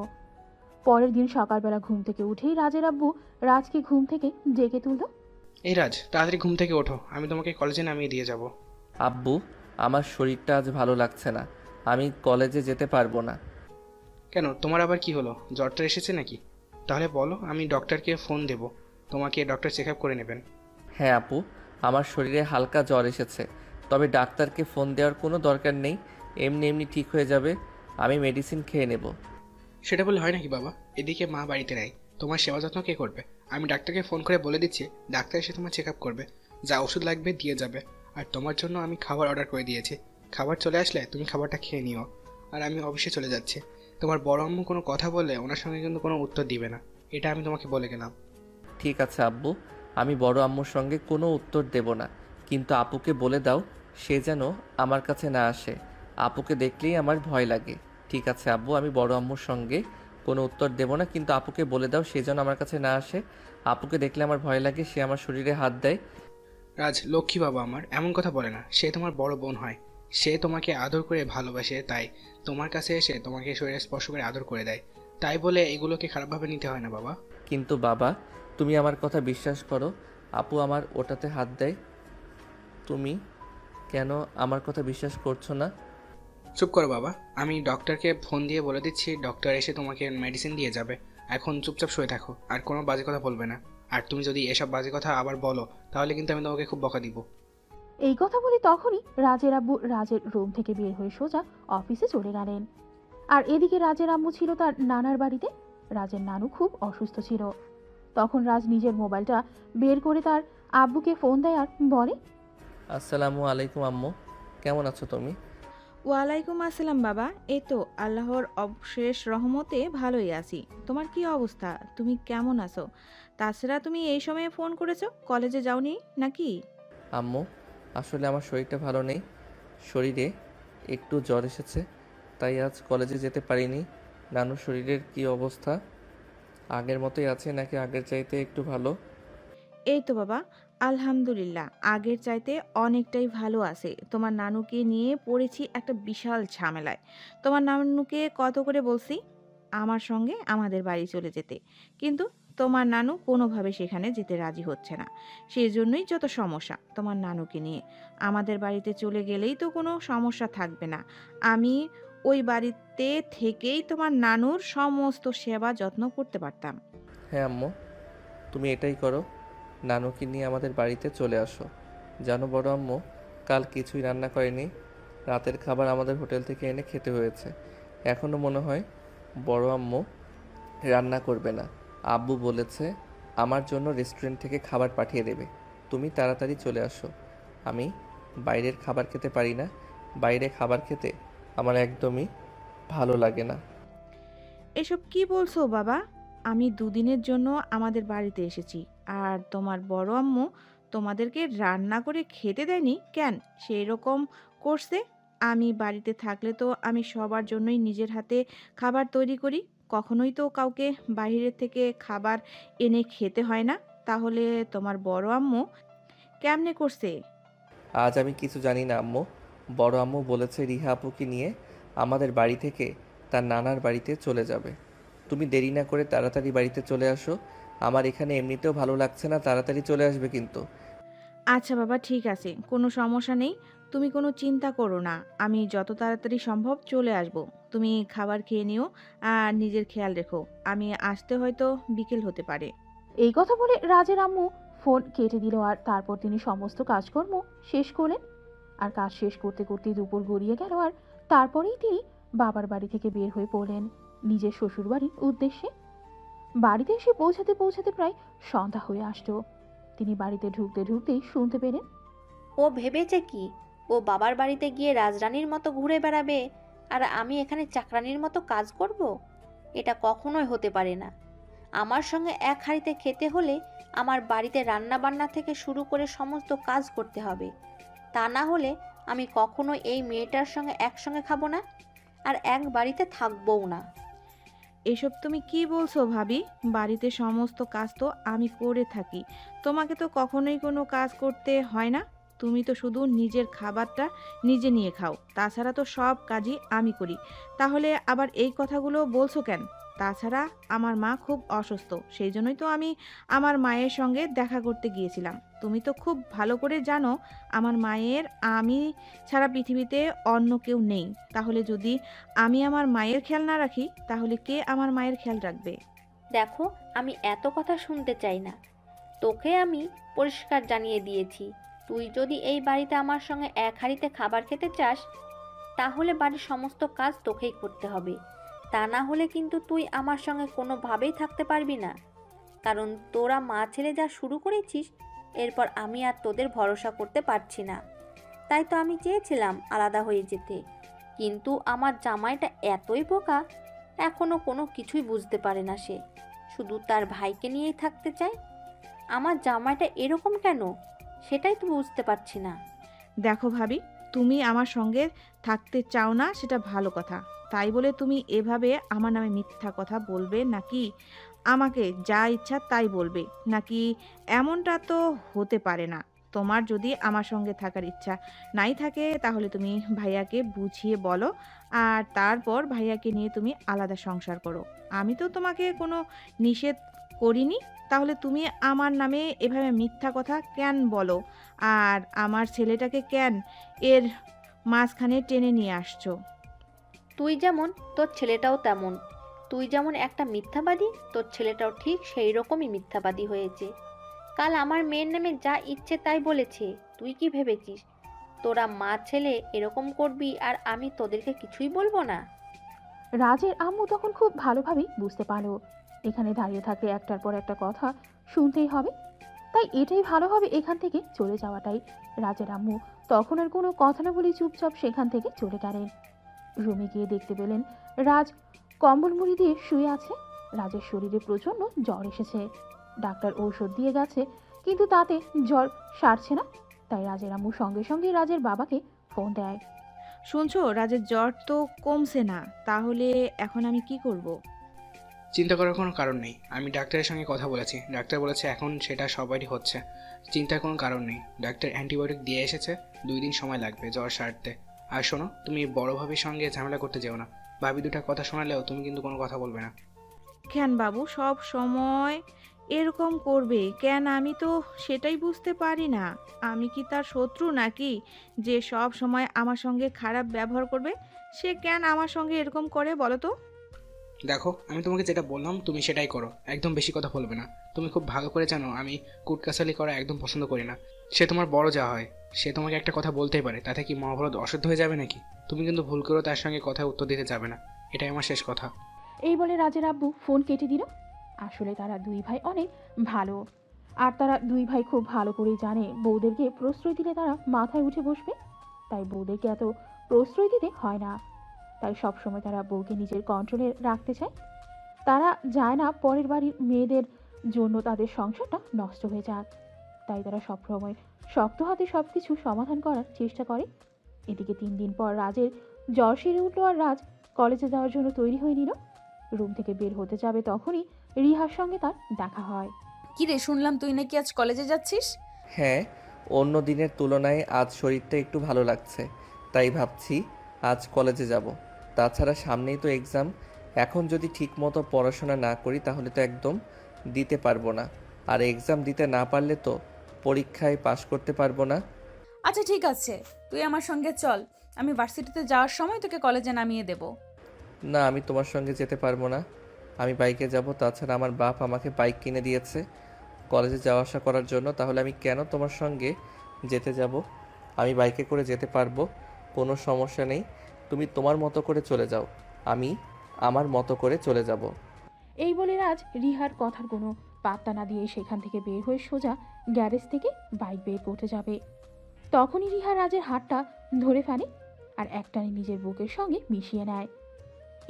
Speaker 3: পরের দিন সকালবেলা ঘুম থেকে উঠেই রাজের আব্বু রাজকে ঘুম থেকে ডেকে তুলল।
Speaker 6: এই রাজ, তাড়াতাড়ি ঘুম থেকে ওঠো, আমি তোমাকে কলেজে নামিয়ে দিয়ে যাব।
Speaker 2: আব্বু, আমার শরীরটা আজ ভালো লাগছে না, আমি কলেজে যেতে পারবো না।
Speaker 6: কেন, তোমার আবার কি হলো? জ্বরটা এসেছে নাকি? তাহলে বলো, আমি ডক্টরকে ফোন দেব, তোমাকে ডক্টর চেক আপ করে নেবেন।
Speaker 2: হ্যাঁ আপু, আমার শরীরে হালকা জ্বর এসেছে, তবে ডাক্তারকে ফোন দেওয়ার কোনো দরকার নেই, এমনি এমনি ঠিক হয়ে যাবে। আমি মেডিসিন খেয়ে নেব।
Speaker 6: সেটা বলে হয় নাকি বাবা? এদিকে মা বাড়িতে নেই, তোমার সেবা যত্ন কে করবে? আমি ডাক্তারকে ফোন করে বলে দিচ্ছি, ডাক্তার এসে তোমার চেক আপ করবে, যা ওষুধ লাগবে দিয়ে যাবে। আর তোমার জন্য আমি খাবার অর্ডার করে দিয়েছি, খাবার চলে আসলে তুমি খাবারটা খেয়ে নিও। আর আমি অফিসে চলে যাচ্ছি। তোমার বড় আম্মু কোনো কথা বললে ওনার সঙ্গে কিন্তু কোনো উত্তর দিবে না, এটা আমি তোমাকে বলে গেলাম।
Speaker 2: ঠিক আছে আব্বু, আমি বড় আম্মুর সঙ্গে কোনো উত্তর দেব না, কিন্তু আপুকে বলে দাও সে যেন আমার কাছে না আসে। আপুকে দেখলেই আমার ভয় লাগে। ঠিক আছে আব্বু, আমি বড় আম্মুর সঙ্গে কোনো উত্তর দেব না, কিন্তু আপুকে বলে দাও সে যেন আমার কাছে না আসে। আপুকে দেখলে আমার ভয় লাগে, সে আমার শরীরে হাত দেয়।
Speaker 6: রাজ লক্ষ্মী বাবা আমার এমন কথা বলে না, সে তোমার বড় বোন হয়, সে তোমাকে আদর করে ভালোবাসে, তাই তোমার কাছে এসে তোমাকে শরীরে স্পর্শ করে আদর করে দেয়। তাই বলে এগুলোকে খারাপভাবে নিতে হয় না বাবা।
Speaker 2: কিন্তু বাবা, তুমি আমার কথা বিশ্বাস করো, আপু আমার ওটাতে হাত দেয়, তুমি কেন আমার কথা বিশ্বাস করছো না?
Speaker 6: চুপ করো বাবা, আমি ডক্টরকে ফোন দিয়ে বলে দিচ্ছি, ডক্টর এসে তোমাকে মেডিসিন দিয়ে যাবে। এখন চুপচাপ শুয়ে থাকো, আর কোনো বাজে কথা বলবে না। আর তুমি যদি এসব বাজে কথা আবার বলো তাহলে কিন্তু আমি তোমাকে খুব বকা দিব।
Speaker 3: এই কথা বলে তখনই রাজের আব্বু রাজের রুম থেকে বের হয়ে সোজা অফিসে চলে গেলেন। আর এদিকে রাজের আম্মু ছিল তার নানার বাড়িতে। রাজের নানু খুব অসুস্থ ছিল। তখন রাজ নিজের মোবাইলটা বের করে তার আব্বুকে ফোন দেয় আর বলে,
Speaker 2: আসসালামু আলাইকুম আম্মু, কেমন আছো তুমি?
Speaker 7: ওয়ালাইকুম আসসালাম বাবা, এই তো আল্লাহর অশেষ রহমতে ভালোই আছি। তোমার কি অবস্থা? তুমি কেমন আছো? তাছাড়া তুমি এই সময়ে ফোন করেছো, কলেজে যাওনি নাকি?
Speaker 2: আম্মু, আসলে আমার শরীরটা ভালো নেই, শরীরে একটু জ্বর এসেছে, তাই আজ কলেজে যেতে পারিনি। নানুর শরীরের কি অবস্থা? আগের মতোই আছে নাকি আগের চাইতে একটু ভালো?
Speaker 7: এই তো বাবা, আলহামদুলিল্লাহ আগের চাইতে অনেকটাই ভালো আছে। তোমার নানুকে নিয়ে পড়েছি একটা বিশাল ঝামেলায়। তোমার নানুকে কত করে বলছি আমার সঙ্গে আমাদের বাড়ি চলে যেতে, কিন্তু তোমার নানু কোনোভাবে সেখানে যেতে রাজি হচ্ছে না। সেই জন্যই যত সমস্যা তোমার নানুকে নিয়ে। আমাদের বাড়িতে চলে গেলেই তো কোনো সমস্যা থাকবে না। আমি ওই বাড়িতে থেকেই তোমার নানুর সমস্ত সেবা যত্ন করতে পারতাম।
Speaker 2: হ্যাঁ আম্মু, তুমি এটাই করো, নানুকে নিয়ে আমাদের বাড়িতে চলে আসো। জানো বড় আম্মু, কাল কিছুই রান্না করেনি, রাতের খাবার আমাদের হোটেল থেকে এনে খেতে হয়েছে। এখনও মনে হয় বড় আম্মু রান্না করবে না। আব্বু বলেছে আমার জন্য রেস্টুরেন্ট থেকে খাবার পাঠিয়ে দেবে, তুমি তাড়াতাড়ি চলে আসো। আমি বাইরের খাবার খেতে পারি না, বাইরে খাবার খেতে আমার একদমই ভালো লাগে না।
Speaker 7: এসব কি বলছো বাবা? আমি দুদিনের জন্য আমাদের বাড়িতে এসেছি, আর তোমার বড় আম্মু তোমাদেরকে রান্না করে খেতে দেয়নি কেন? সেই রকম করছে। আমি বাড়িতে থাকলে তো আমি সবার জন্যই নিজের হাতে খাবার তৈরি করি, কখনোই তো কাউকে বাইরের থেকে খাবার এনে খেতে হয় না। তাহলে তোমার বড় আম্মু কেমনে করছে?
Speaker 2: আজ আমি কিছু জানি না আম্মু, বড় আম্মু বলেছে রিহা আপুকে নিয়ে আমাদের বাড়ি থেকে তার নানার বাড়িতে চলে যাবে। তুমি দেরি না করে তাড়াতাড়ি বাড়িতে চলে আসো, আমার এখানে এমনিতেও ভালো লাগছে না, তাড়াতাড়ি চলে আসবে কিন্তু।
Speaker 7: আচ্ছা বাবা, ঠিক আছে, কোনো সমস্যা নেই। তুমি কোনো চিন্তা করো না, আমি যত তাড়াতাড়ি সম্ভব চলে আসব। তুমি খাবার খেয়ে নিও আর নিজের খেয়াল রেখো। আমি আসতে হয়তো বিকেল হতে পারে।
Speaker 3: এই কথা বলে রাজের আম্মু ফোন কেটে দিল। আর তারপর তিনি সমস্ত কাজকর্ম শেষ করলেন। আর কাজ শেষ করতে করতে দুপুর গড়িয়ে গেল। আর তারপরেই তিনি বাবার বাড়ি থেকে বের হয়ে পড়লেন নিজের শ্বশুর বাড়ির উদ্দেশ্যে। বাড়িতে এসে পৌঁছাতে পৌঁছাতে প্রায় সন্ধ্যা হয়ে আসতো। তিনি বাড়িতে ঢুকতে ঢুকতেই শুনতে পেলেন,
Speaker 4: ও ভেবেছে কি ও বাবার বাড়িতে গিয়ে রাজরানীর মতো ঘুরে বেড়াবে, আর আমি এখানে চাকরানির মতো কাজ করব? এটা কখনোই হতে পারে না। আমার সঙ্গে এক হাঁড়িতে খেতে হলে আমার বাড়িতে রান্না বান্না থেকে শুরু করে সমস্ত কাজ করতে হবে। তা না হলে আমি কখনো এই মেয়েটার সঙ্গে একসঙ্গে খাবো না, আর এক বাড়িতে থাকবও না।
Speaker 7: এসব তুমি কি বলছো ভাবি? বাড়িতে সমস্ত কাজ তো আমি করে থাকি, তোমাকে তো কখনোই কোনো কাজ করতে হয় না। তুমি তো শুধু নিজের খাবারটা নিজে নিয়ে খাও, তাছাড়া তো সব কাজই আমি করি। তাহলে আবার এই কথাগুলো বলছো কেন? তাছাড়া আমার মা খুব অসুস্থ, সেই জন্যই তো আমি আমার মায়ের সঙ্গে দেখা করতে গিয়েছিলাম। তুমি তো খুব ভালো করে জানো আমার মায়ের আমি ছাড়া পৃথিবীতে অন্য কেউ নেই। তাহলে যদি আমি আমার মায়ের খেয়াল না রাখি, তাহলে কে আমার মায়ের খেয়াল রাখবে?
Speaker 4: দেখো, আমি এত কথা শুনতে চাই না। তোকে আমি পরিষ্কার জানিয়ে দিয়েছি, তুই যদি এই বাড়িতে আমার সঙ্গে এক হাঁড়িতে খাবার খেতে চাস, তাহলে বাড়ির সমস্ত কাজ তোকেই করতে হবে। তা না হলে কিন্তু তুই আমার সঙ্গে কোনোভাবেই থাকতে পারবি না। কারণ তোরা মা ছেলে যা শুরু করেছিস, এরপর আমি আর তোদের ভরসা করতে পারছি না। তাই তো আমি চেয়েছিলাম আলাদা হয়ে যেতে, কিন্তু আমার জামাইটা এতই বোকা, এখনও কোনো কিছুই বুঝতে পারে না। সে শুধু তার ভাইকে নিয়েই থাকতে চায়। আমার জামাইটা এরকম কেন, সেটাই তো বুঝতে পারছি না।
Speaker 7: দেখো ভাবি, তুমি আমার সঙ্গে থাকতে চাও না সেটা ভালো কথা, তাই বলে তুমি এভাবে আমার নামে মিথ্যা কথা বলবে নাকি আমাকে যা ইচ্ছা তাই বলবে নাকি? এমনটা তো হতে পারে না। তোমার যদি আমার সঙ্গে থাকার ইচ্ছা নাই থাকে তাহলে তুমি ভাইয়াকে বুঝিয়ে বলো, আর তারপর ভাইয়াকে নিয়ে তুমি আলাদা সংসার করো। আমি তো তোমাকে কোনো নিষেধ করিনি, তাহলে তুমি আমার নামে এভাবে মিথ্যা কথা কেন বলো? আর আমার ছেলেটাকে কেন এর মাঝখানে টেনে নিয়ে আসছো?
Speaker 4: তুই যেমন, তোর ছেলেটাও তেমন। তুই যেমন একটা মিথ্যাবাদী, তোর ছেলেটাও ঠিক সেই রকমই মিথ্যাবাদী হয়েছে। কাল আমার মেয়ের নামে যা ইচ্ছে তাই বলেছে। তুই কি ভেবেছিস তোরা মা ছেলে এরকম করবি আর আমি তোদেরকে কিছুই বলবো না?
Speaker 3: রাজের আম্মু তখন খুব ভালোভাবেই বুঝতে পারলো এখানে দাঁড়িয়ে থাকলে একটার পর একটা কথা শুনতেই হবে, তাই এটাই ভালো হবে এখান থেকে চলে যাওয়াটাই। রাজের আম্মু তখন আর কোনো কথা না বলে চুপচাপ সেখান থেকে চলে গেলেন। রুমে গিয়ে দেখতে পেলেন রাজ কম্বল মুড়ি দিয়ে শুয়ে আছে। রাজের শরীরে প্রচণ্ড জ্বর এসেছে। ডাক্তার ঔষধ দিয়ে গেছে, কিন্তু তাতে জ্বর সারছে না। তাই রাজের আম্মু সঙ্গে সঙ্গে রাজের বাবাকে ফোন দেয়।
Speaker 7: শুনছো, রাজের জ্বর তো কমছে না, তাহলে এখন আমি কি করব?
Speaker 6: চিন্তা করার কোনো কারণ নেই। আমি ডাক্তারের সঙ্গে কথা বলেছি, ডাক্তার বলেছে এখন সেটা সবারই হচ্ছে। চিন্তার কোনো কারণ নেই। ডাক্তার অ্যান্টিবায়োটিক দিয়ে এসেছে, 2 দিন সময় লাগবে জ্বর সারতে। আর শোনো, তুমি বড় ভাবির সঙ্গে ঝামেলা করতে যেও না। ভাবি দুটা কথা শোনালেও তুমি কিন্তু কোনো কথা বলবে না।
Speaker 7: কেন বাবু সব সময় এরকম করবে কেন? আমি তো সেটাই বুঝতে পারি না। আমি কি তার শত্রু নাকি যে সব সময় আমার সঙ্গে খারাপ ব্যবহার করবে? সে কেন আমার সঙ্গে এরকম করে বলো তো?
Speaker 6: দেখো, আমি তোমাকে যেটা বললাম তুমি সেটাই করো, একদম বেশি কথা বলবে না। তুমি খুব ভালো করে জানো আমি কুটকাসালি করা একদম পছন্দ করি না। সে তোমার বড় যা হয়, সে তোমাকে একটা কথা বলতেই পারে, তাতে কি মহাভারত অশুদ্ধ হয়ে যাবে নাকি? তুমি কিন্তু ভুল করেও তার সঙ্গে কথায় উত্তর দিতে যাবে না। এটাই আমার শেষ কথা।
Speaker 3: এই বলে রাজের আব্বু ফোন কেটে দিল। আসলে তারা দুই ভাই অনেক ভালো, আর তারা দুই ভাই খুব ভালো করেই জানে বউদেরকে প্রশ্রয় দিলে তারা মাথায় উঠে বসবে। তাই বউদেরকে এত প্রশ্রয় দিতে হয় না। তাই সবসময় তারা বউকে নিজের কন্ট্রোলে রাখতে চায়। তারা যায় না পরের বাড়ির মেয়েদের জন্য তাদের সংসারটা নষ্ট হয়ে যাক। তাই তারা সবসময় শক্ত হাতে সব কিছু সমাধান করার চেষ্টা করে। এদিকে 3 দিন পর রাজের জ্বর সেরে উঠল আর রাজ কলেজে যাওয়ার জন্য তৈরি হয়ে নিল। রুম থেকে বের হতে যাবে তখনই রিহার সঙ্গে তার দেখা হয়।
Speaker 1: কি রে, শুনলাম তুই নাকি আজ কলেজে যাচ্ছিস?
Speaker 2: হ্যাঁ, অন্য দিনের তুলনায় আজ শরীরটা একটু ভালো লাগছে, তাই ভাবছি আজ কলেজে যাব। তাছাড়া সামনেই তো এক্সাম, এখন যদি ঠিকমতো পড়াশোনা না করি তাহলে তো একদম দিতে পারবো না। আর এক্সাম দিতে না পারলে তো পরীক্ষায় পাশ করতে পারবো না।
Speaker 1: আচ্ছা ঠিক আছে, তুই আমার সঙ্গে চল, আমি ভার্সিটিতে যাওয়ার সময় তোকে কলেজে নামিয়ে দেব।
Speaker 2: না, আমি তোমার সঙ্গে যেতে পারবো না। আমি বাইকে যাব। তাছাড়া আমার বাপ আমাকে বাইক কিনে দিয়েছে কলেজে যাওয়া আসা করার জন্য। তাহলে আমি কেন তোমার সঙ্গে যেতে যাব? আমি বাইকে করে যেতে পারবো, কোনো সমস্যা নেই। তুমি তোমার মতো করে চলে যাও, আমি আমার মতো করে চলে যাব।
Speaker 3: এই বলে রাজ রিহার কথার কোনো পাত্তা না দিয়ে সেখান থেকে বের হয়ে সোজা গ্যারেজ থেকে বাইক বের করতে যাবে। তখনই রিহা রাজের হাতটা ধরে ফেলে আর একটানে নিজের বুকের সঙ্গে মিশিয়ে নেয়।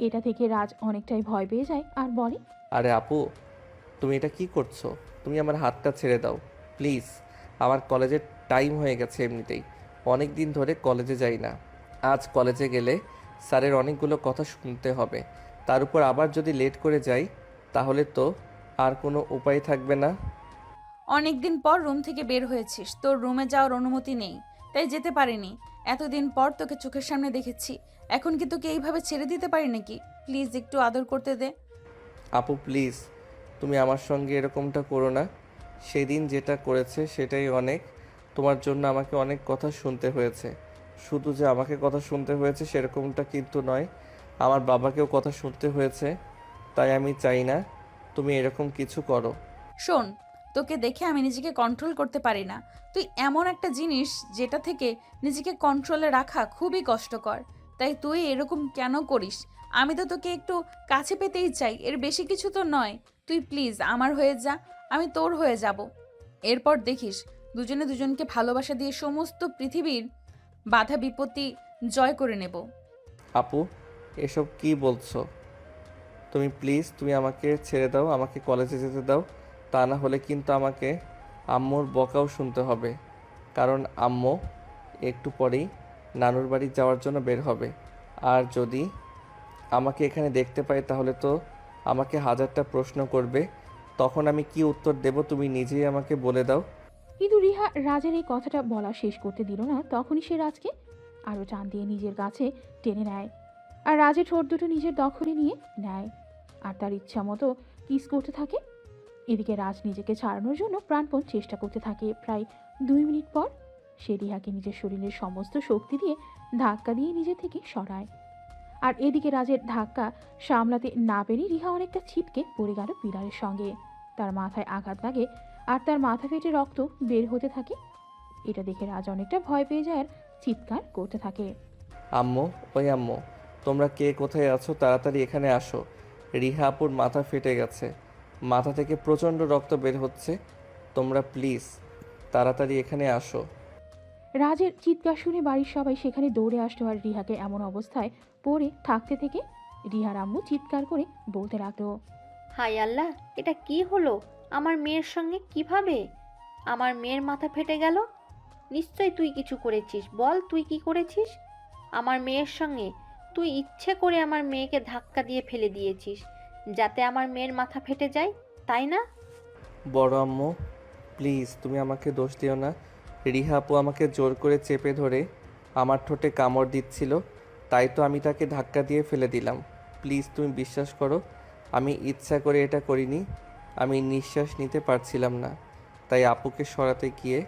Speaker 3: এটা থেকে রাজ অনেকটাই ভয় পেয়ে যায় আর বলে,
Speaker 2: আরে আপু, তুমি এটা কি করছো? তুমি আমার হাতটা ছেড়ে দাও প্লিজ। আমার কলেজের টাইম হয়ে গেছে, এমনিতেই অনেক দিন ধরে কলেজে যাই না। আজ কলেজে গেলে স্যারের অনেকগুলো কথা শুনতে হবে, তার উপর আবার যদি লেট করে যাই তাহলে তো আর কোনো উপায় থাকবে না।
Speaker 1: অনেক দিন পর রুম থেকে বের হয়েছিস, তোর রুমে যাওয়ার অনুমতি নেই, তাই যেতে পারিনি। এতদিন পর তোকে চোখের সামনে দেখেছি, এখন কি তোকে এইভাবে ছেড়ে দিতে পারি নাকি? প্লিজ একটু আদর করতে দে।
Speaker 2: আপু প্লিজ, তুমি আমার সঙ্গে এরকমটা করো না। সেদিন যেটা করেছে সেটাই অনেক। তোমার জন্য আমাকে অনেক কথা শুনতে হয়েছে। শুধু যে আমাকে কথা শুনতে হয়েছে সেরকমটা কিন্তু নয়, আমার বাবাকেও কথা শুনতে হয়েছে। তাই আমি চাই না তুমি এরকম কিছু করো।
Speaker 1: শোন, তোকে দেখে আমি নিজেকে কন্ট্রোল করতে পারি না। তুই এমন একটা জিনিস যেটা থেকে নিজেকে কন্ট্রোলে রাখা খুবই কষ্টকর, তাই তুই এরকম কেন করিস? আমি তো তোকে একটু কাছে পেতেই চাই, এর বেশি কিছু তো নয়। তুই প্লিজ আমার হয়ে যা, আমি তোর হয়ে যাব। এরপর দেখিস দুজনে দুজনকে ভালোবাসা দিয়ে সমস্ত পৃথিবীর বাধা বিপত্তি জয় করে নেব।
Speaker 2: আপু, এসব কি বলছো? তুমি প্লিজ, তুমি আমাকে ছেড়ে দাও, আমাকে কলেজে যেতে দাও। তা না হলে কিন্তু আমাকে আম্মুর বকাও শুনতে হবে, কারণ আম্মু একটু পরেই নানুর বাড়ি যাওয়ার জন্য বের হবে। আর যদি আমাকে এখানে দেখতে পায় তাহলে তো আমাকে হাজারটা প্রশ্ন করবে। তখন আমি কি উত্তর দেব তুমি নিজেই আমাকে বলে দাও।
Speaker 3: কিন্তু রিহা রাজের এই কথাটা বলা শেষ করতে দিল না, তখনই সে রাজকে আরও টান দিয়ে নিজের কাছে টেনে নেয়। আর রাজের ঠোঁট দুটো নিজের দখলে নিয়ে নেয় আর তার ইচ্ছা মতো কিস করতে থাকে। এদিকে রাজ নিজেকে ছাড়ানোর জন্য প্রাণপণ চেষ্টা করতে থাকে। প্রায় 2 মিনিট পর সে রিহাকে নিজের শরীরের সমস্ত শক্তি দিয়ে ধাক্কা দিয়ে নিজে থেকে সরায়। আর এদিকে রাজের ধাক্কা সামলাতে না পেরে রিহা অনেকটা ছিটকে পড়ে গেল পিলারের সঙ্গে। তার মাথায় আঘাত লাগে আর তার মাথা ফেটে রক্ত বের হতে থাকে। এটা দেখে রাজ অনেকটা ভয় পেয়ে যায় আর চিৎকার করতে থাকে।
Speaker 2: আম্মু, ওই আম্মু, তোমরা কে কোথায় আছো? তাড়াতাড়ি এখানে আসো। রিহা আপুর মাথা ফেটে গেছে, মাথা থেকে প্রচণ্ড রক্ত বের হচ্ছে। তোমরা প্লিজ তাড়াতাড়ি এখানে আসো।
Speaker 3: রাজের চিৎকার শুনে বাড়ির সবাই সেখানে দৌড়ে আসলো আর রিহাকে এমন অবস্থায় পড়ে থাকতে থেকে রিহার আম্মু চিৎকার করে বলতে লাগলো,
Speaker 4: হায় আল্লাহ, এটা কি হলো আমার মেয়ের সঙ্গে? কিভাবে আমার মেয়ের মাথা ফেটে গেল? নিশ্চয় তুই কিছু করেছিস, বল তুই কি করেছিস আমার মেয়ের সঙ্গে? তুই ইচ্ছে করে আমার মেয়েকে ধাক্কা দিয়ে ফেলে দিয়েছিস যাতে আমার মেয়ের মাথা ফেটে যায়, তাই না?
Speaker 2: বড় আম্মু, প্লিজ তুমি আমাকে দোষ দিও না। রিহা আপু আমাকে জোর করে চেপে ধরে আমার ঠোঁটে কামড় দিচ্ছিল, তাই তো আমি তাকে ধাক্কা দিয়ে ফেলে দিলাম। প্লিজ তুমি বিশ্বাস করো, আমি ইচ্ছা করে এটা করিনি। আমি নিঃশ্বাস নিতে পারছিলাম না, তাই আপুকে সরাতে গিয়ে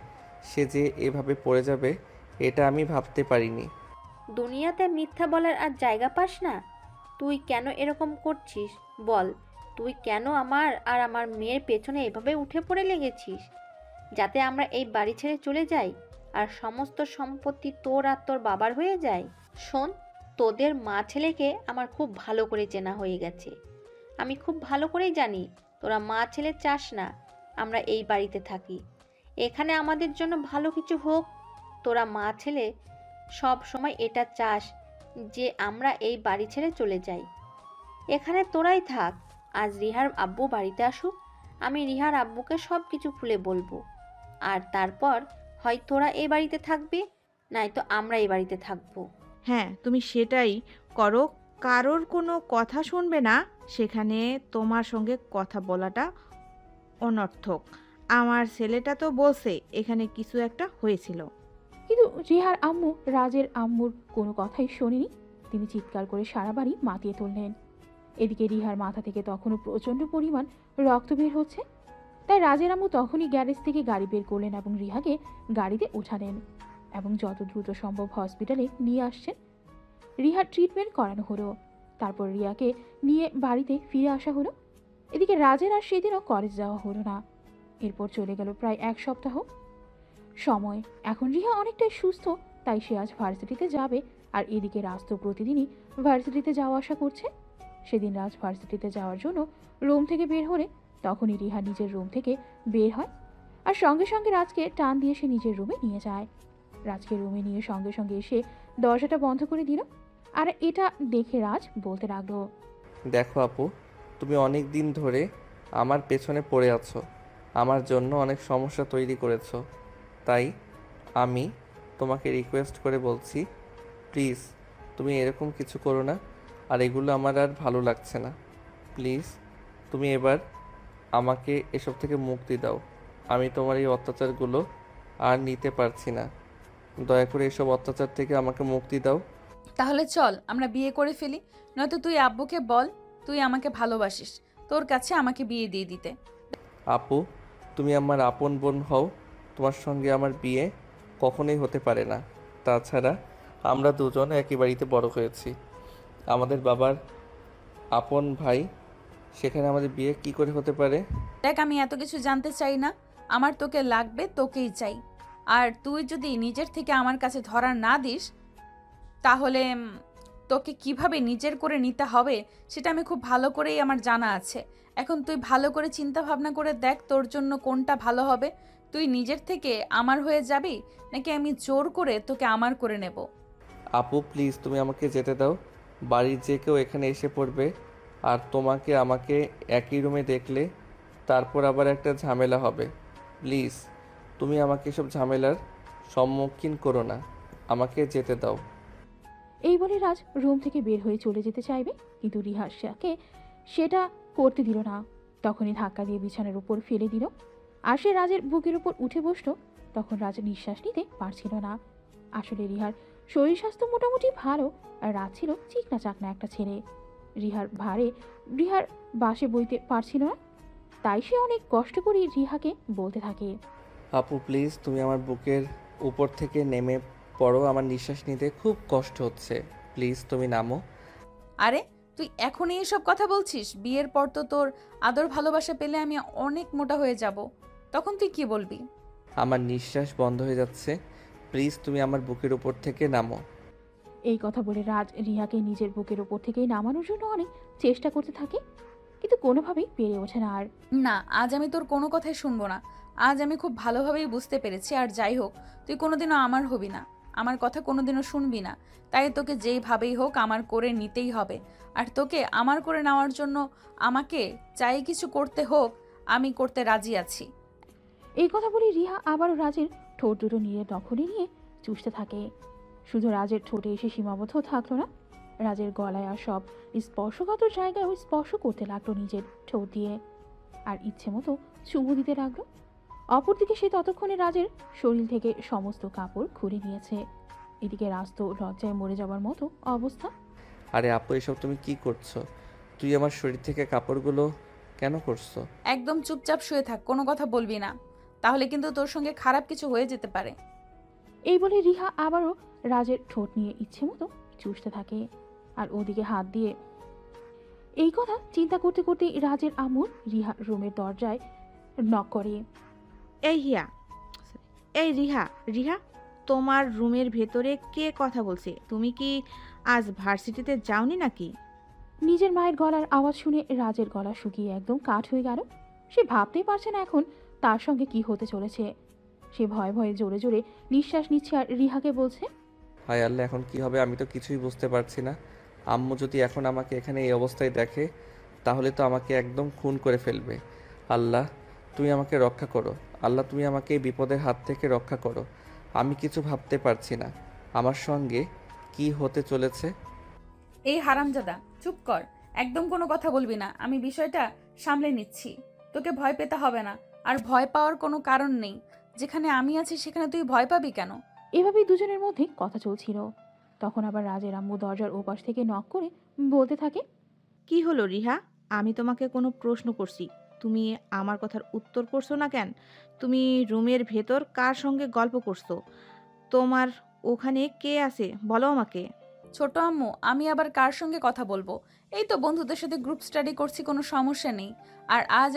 Speaker 2: সে যে এভাবে পড়ে যাবে এটা আমি ভাবতে পারিনি।
Speaker 4: দুনিয়াতে মিথ্যা বলার আর জায়গা পাস না? তুই কেন এরকম করছিস বল? তুই কেন আমার আর আমার মেয়ের পেছনে এভাবে উঠে পড়ে লেগেছিস যাতে আমরা এই বাড়ি ছেড়ে চলে যাই আর সমস্ত সম্পত্তি তোর আর তোর বাবার হয়ে যায়? শোন, তোদের মা ছেলেকে আমার খুব ভালো করে চেনা হয়ে গেছে। আমি খুব ভালো করেই জানি তোরা মা ছেলে চাস না আমরা এই বাড়িতে থাকি। এখানে আমাদের জন্য ভালো কিছু হোক। তোরা মা ছেলে সব সময় এটা চাস যে আমরা এই বাড়ি ছেড়ে চলে যাই। এখানে তোরাই থাক। আজ রিহার আব্বু বাড়িতে আসুক, আমি রিহার আব্বুকে সব কিছু খুলে বলবো। আর তারপর হয় তোরা এই বাড়িতে থাকবি, নয়তো আমরা এই বাড়িতে থাকবো।
Speaker 7: হ্যাঁ, তুমি সেটাই করো। কারোর কোনো কথা শুনবে না, সেখানে তোমার সঙ্গে কথা বলাটা অনর্থক। আমার ছেলেটা তো বলছে এখানে কিছু একটা হয়েছিল।
Speaker 3: কিন্তু রিহার আম্মু রাজের আম্মুর কোনো কথাই শোনেনি। তিনি চিৎকার করে সারা বাড়ি মাতিয়ে তুললেন। এদিকে রিহার মাথা থেকে তখনও প্রচণ্ড পরিমাণ রক্ত বের হচ্ছে। তাই রাজের আম্মু তখনই গ্যারেজ থেকে গাড়ি বের করলেন এবং রিহাকে গাড়িতে ওঠালেন এবং যত দ্রুত সম্ভব হসপিটালে নিয়ে আসছেন। রিহার ট্রিটমেন্ট করানো হলো, তারপর রিয়াকে নিয়ে বাড়িতে ফিরে আসা হলো। এদিকে রাজের আর সেদিনও কলেজ যাওয়া হলো না। এরপর চলে গেল প্রায় 1 সপ্তাহ সময়। এখন রিহা অনেকটাই সুস্থ, তাই সে আজ ভার্সিটিতে যাবে। আর এদিকে রাজ তো প্রতিদিনই ভার্সিটিতে যাওয়া আসা করছে। সেদিন রাজ ভার্সিটিতে যাওয়ার জন্য রুম থেকে বের হলে তখনই রিহা নিজের রুম থেকে বের হয় আর সঙ্গে সঙ্গে রাজকে টান দিয়ে সে নিজের রুমে নিয়ে যায়। রাজকে রুমে নিয়ে সঙ্গে সঙ্গে এসে দরজাটা বন্ধ করে দিল। আর এটা দেখে রাজ বলতে লাগলো,
Speaker 2: দেখো আপু, তুমি অনেক দিন ধরে আমার পেছনে পড়ে আছো, আমার জন্য অনেক সমস্যা তৈরি করেছো। তাই আমি তোমাকে রিকোয়েস্ট করে বলছি, প্লিজ তুমি এরকম কিছু করো না। আর এগুলো আমার আর ভালো লাগছে না। প্লিজ তুমি এবার আমাকে এসব থেকে মুক্তি দাও। আমি তোমার এই অত্যাচারগুলো আর নিতে পারছি না। দয়া করে এসব অত্যাচার থেকে আমাকে মুক্তি দাও।
Speaker 1: তাহলে চল আমরা বিয়ে করে ফেলি, নয়তো তুই আব্বুকে বল তুই আমাকে ভালোবাসিস, তোর কাছে আমাকে বিয়ে দিয়ে দিতে।
Speaker 2: আপু, তুমি আমার আপন বোন হও, তোমার সঙ্গে আমার বিয়ে কখনোই হতে পারে না। তাছাড়া আমরা দুজন একই বাড়িতে বড় হয়েছি, আমাদের বাবার আপন ভাই, সেখানে আমাদের বিয়ে কি করে হতে পারে?
Speaker 1: দেখ, আমি এত কিছু জানতে চাই না, আমার তোকে লাগবে, তোকেই চাই। আর তুই যদি নিজের থেকে আমার কাছে ধরা না দিস তাহলে তোকে কিভাবে নিজের করে নিতে হবে সেটা আমি খুব ভালো করেই আমার জানা আছে। এখন তুই ভালো করে চিন্তা ভাবনা করে দেখ তোর জন্য কোনটা ভালো হবে। তুই নিজের থেকে আমার হয়ে যাবি, নাকি আমি জোর করে তোকে আমার করে নেব?
Speaker 2: আপু প্লিজ তুমি আমাকে যেতে দাও। বাড়ির যে কেউ এখানে এসে পড়বে, আর তোমাকে আমাকে একই রুমে দেখলে তারপর আবার একটা ঝামেলা হবে। প্লিজ তুমি আমাকে এসব ঝামেলার সম্মুখীন করো না, আমাকে যেতে দাও।
Speaker 3: এই বলে রাজ রুম থেকে বের হয়ে চলে যেতে চাইবে, কিন্তু রিহা সেটা করতে দিল না। তখনই ধাক্কা দিয়ে বিছানার উপর ফেলে দিল। আর সে রাজের বুকের উপর উঠে বসলো। তখন রাজ নিঃশ্বাস নিতে পারছিল না। আসলে রিহার শরীর স্বাস্থ্য মোটামুটি ভালো, আর রাজ ছিল চিকনা চাকনা একটা ছেলে। রিহার বাসে বইতে পারছিল না, তাই সে অনেক কষ্ট করে রিহাকে বলতে থাকে,
Speaker 2: আপু প্লিজ তুমি আমার বুকের উপর থেকে নেমে পড়ো, আমার নিঃশ্বাস নিতে খুব কষ্ট হচ্ছে, প্লিজ তুমি নামো।
Speaker 1: আরে তুই এখনই এসব কথা বলছিস? বিয়ের পর তো তোর আদর ভালোবাসা পেলে আমি অনেক মোটা হয়ে যাব, তখন তুই কি বলবি?
Speaker 2: আমার নিঃশ্বাস বন্ধ হয়ে যাচ্ছে, প্লিজ তুমি আমার বুকের উপর থেকে নামো।
Speaker 3: এই কথা বলে রাজ রিহাকে নিজের বুকের উপর থেকেই নামানোর জন্য অনেক চেষ্টা করতে থাকে, কিন্তু কোনোভাবেই পেরে ওঠে না। আর
Speaker 1: না, আজ আমি তোর কোনো কথাই শুনবো না। আজ আমি খুব ভালোভাবেই বুঝতে পেরেছি, আর যাই হোক তুই কোনোদিনও আমার হবি না, আমার কথা কোনোদিনও শুনবি না। তাই তোকে যেইভাবেই হোক আমার করে নিতেই হবে। আর তোকে আমার করে নেওয়ার জন্য আমাকে চাই কিছু করতে হোক, আমি করতে রাজি আছি।
Speaker 3: এই কথা বলে রিহা আবারও রাজের ঠোঁট দুটো নিয়ে দখলে নিয়ে চুষতে থাকে। শুধু রাজের ঠোঁটে এসে সীমাবদ্ধ থাকলো না, রাজের গলায় আর সব স্পর্শকাতর জায়গায় স্পর্শ করতে লাগলো নিজের ঠোঁট দিয়ে, আর ইচ্ছে মতো চুমু দিতে লাগলো। অপরদিকে সে ততক্ষণে রাজের শরীর থেকে সমস্ত কাপড় খুলে নিয়েছে। এদিকে রাজ তো লজ্জায় মরে যাওয়ার মতো অবস্থা।
Speaker 2: আরে আপু এসব তুমি কি করছো? তুই আমার শরীর থেকে কাপড়গুলো কেন করছো?
Speaker 1: একদম চুপচাপ শুয়ে থাক, কোনো কথা বলবি না, তাহলে কিন্তু তোর সঙ্গে খারাপ কিছু হয়ে যেতে পারে।
Speaker 3: এই বলে রিহা আবারও রাজের ঠোঁট নিয়ে ইচ্ছে মতো চুষতে থাকে, আর ওদিকে হাত দিয়ে। এই কথা চিন্তা করতে করতে রাজের আম্মুর রিহা রুমের দরজায় নক করে।
Speaker 7: এই হিয়া, এই রিহা, রিহা, তোমার রুমের ভেতরে কে কথা বলছে? তুমি কি আজ ভার্সিটিতে যাওনি নাকি?
Speaker 3: নিজের মায়ের গলার আওয়াজ শুনে রাজের গলা শুকিয়ে একদম কাঠ হয়ে গেল। সে ভাবতেই পারছে না এখন তার সঙ্গে কি হতে চলেছে। সে ভয়ে ভয়ে জোরে জোরে নিঃশ্বাস নিচ্ছে আর রিহাকে বলছে,
Speaker 2: হায় আল্লাহ, এখন কি হবে আমি তো কিছুই বুঝতে পারছি না। আম্মু যদি এখন আমাকে এখানে এই অবস্থায় দেখে তাহলে তো আমাকে একদম খুন করে ফেলবে। আল্লাহ তুমি আমাকে রক্ষা করো, আল্লাহ তুমি আমাকে এই বিপদের হাত থেকে রক্ষা করো। আমি কিছু ভাবতে পারছি না আমার সঙ্গে কি হতে চলেছে।
Speaker 1: এই হারামজাদা, চুপ কর, একদম কোনো কথা বলবি না, আমি বিষয়টা সামলে নিচ্ছি। তোকে ভয় পেতে হবে না, আর ভয় পাওয়ার কোনো কারণ নেই। যেখানে আমি আছি সেখানে তুই ভয় পাবি কেন?
Speaker 3: এভাবেই দুজনের মধ্যে কথা চলছিল। তখন আবার রাজের আম্মু দরজার ওপাশ থেকে নক করে বলতে থাকে,
Speaker 7: কি হলো রিহা? আমি তোমাকে কোনো প্রশ্ন করছি, তুমি আমার কথার উত্তর করছো না কেন? তুমি রুমের ভেতর কার সঙ্গে গল্প করছো? তোমার ওখানে কে আছে বলো আমাকে।
Speaker 1: ছোট আম্মু, আমি আবার কার সঙ্গে কথা বলবো? এই তো বন্ধুদের সাথে গ্রুপ স্টাডি করছি, কোনো সমস্যা নেই। আর আজ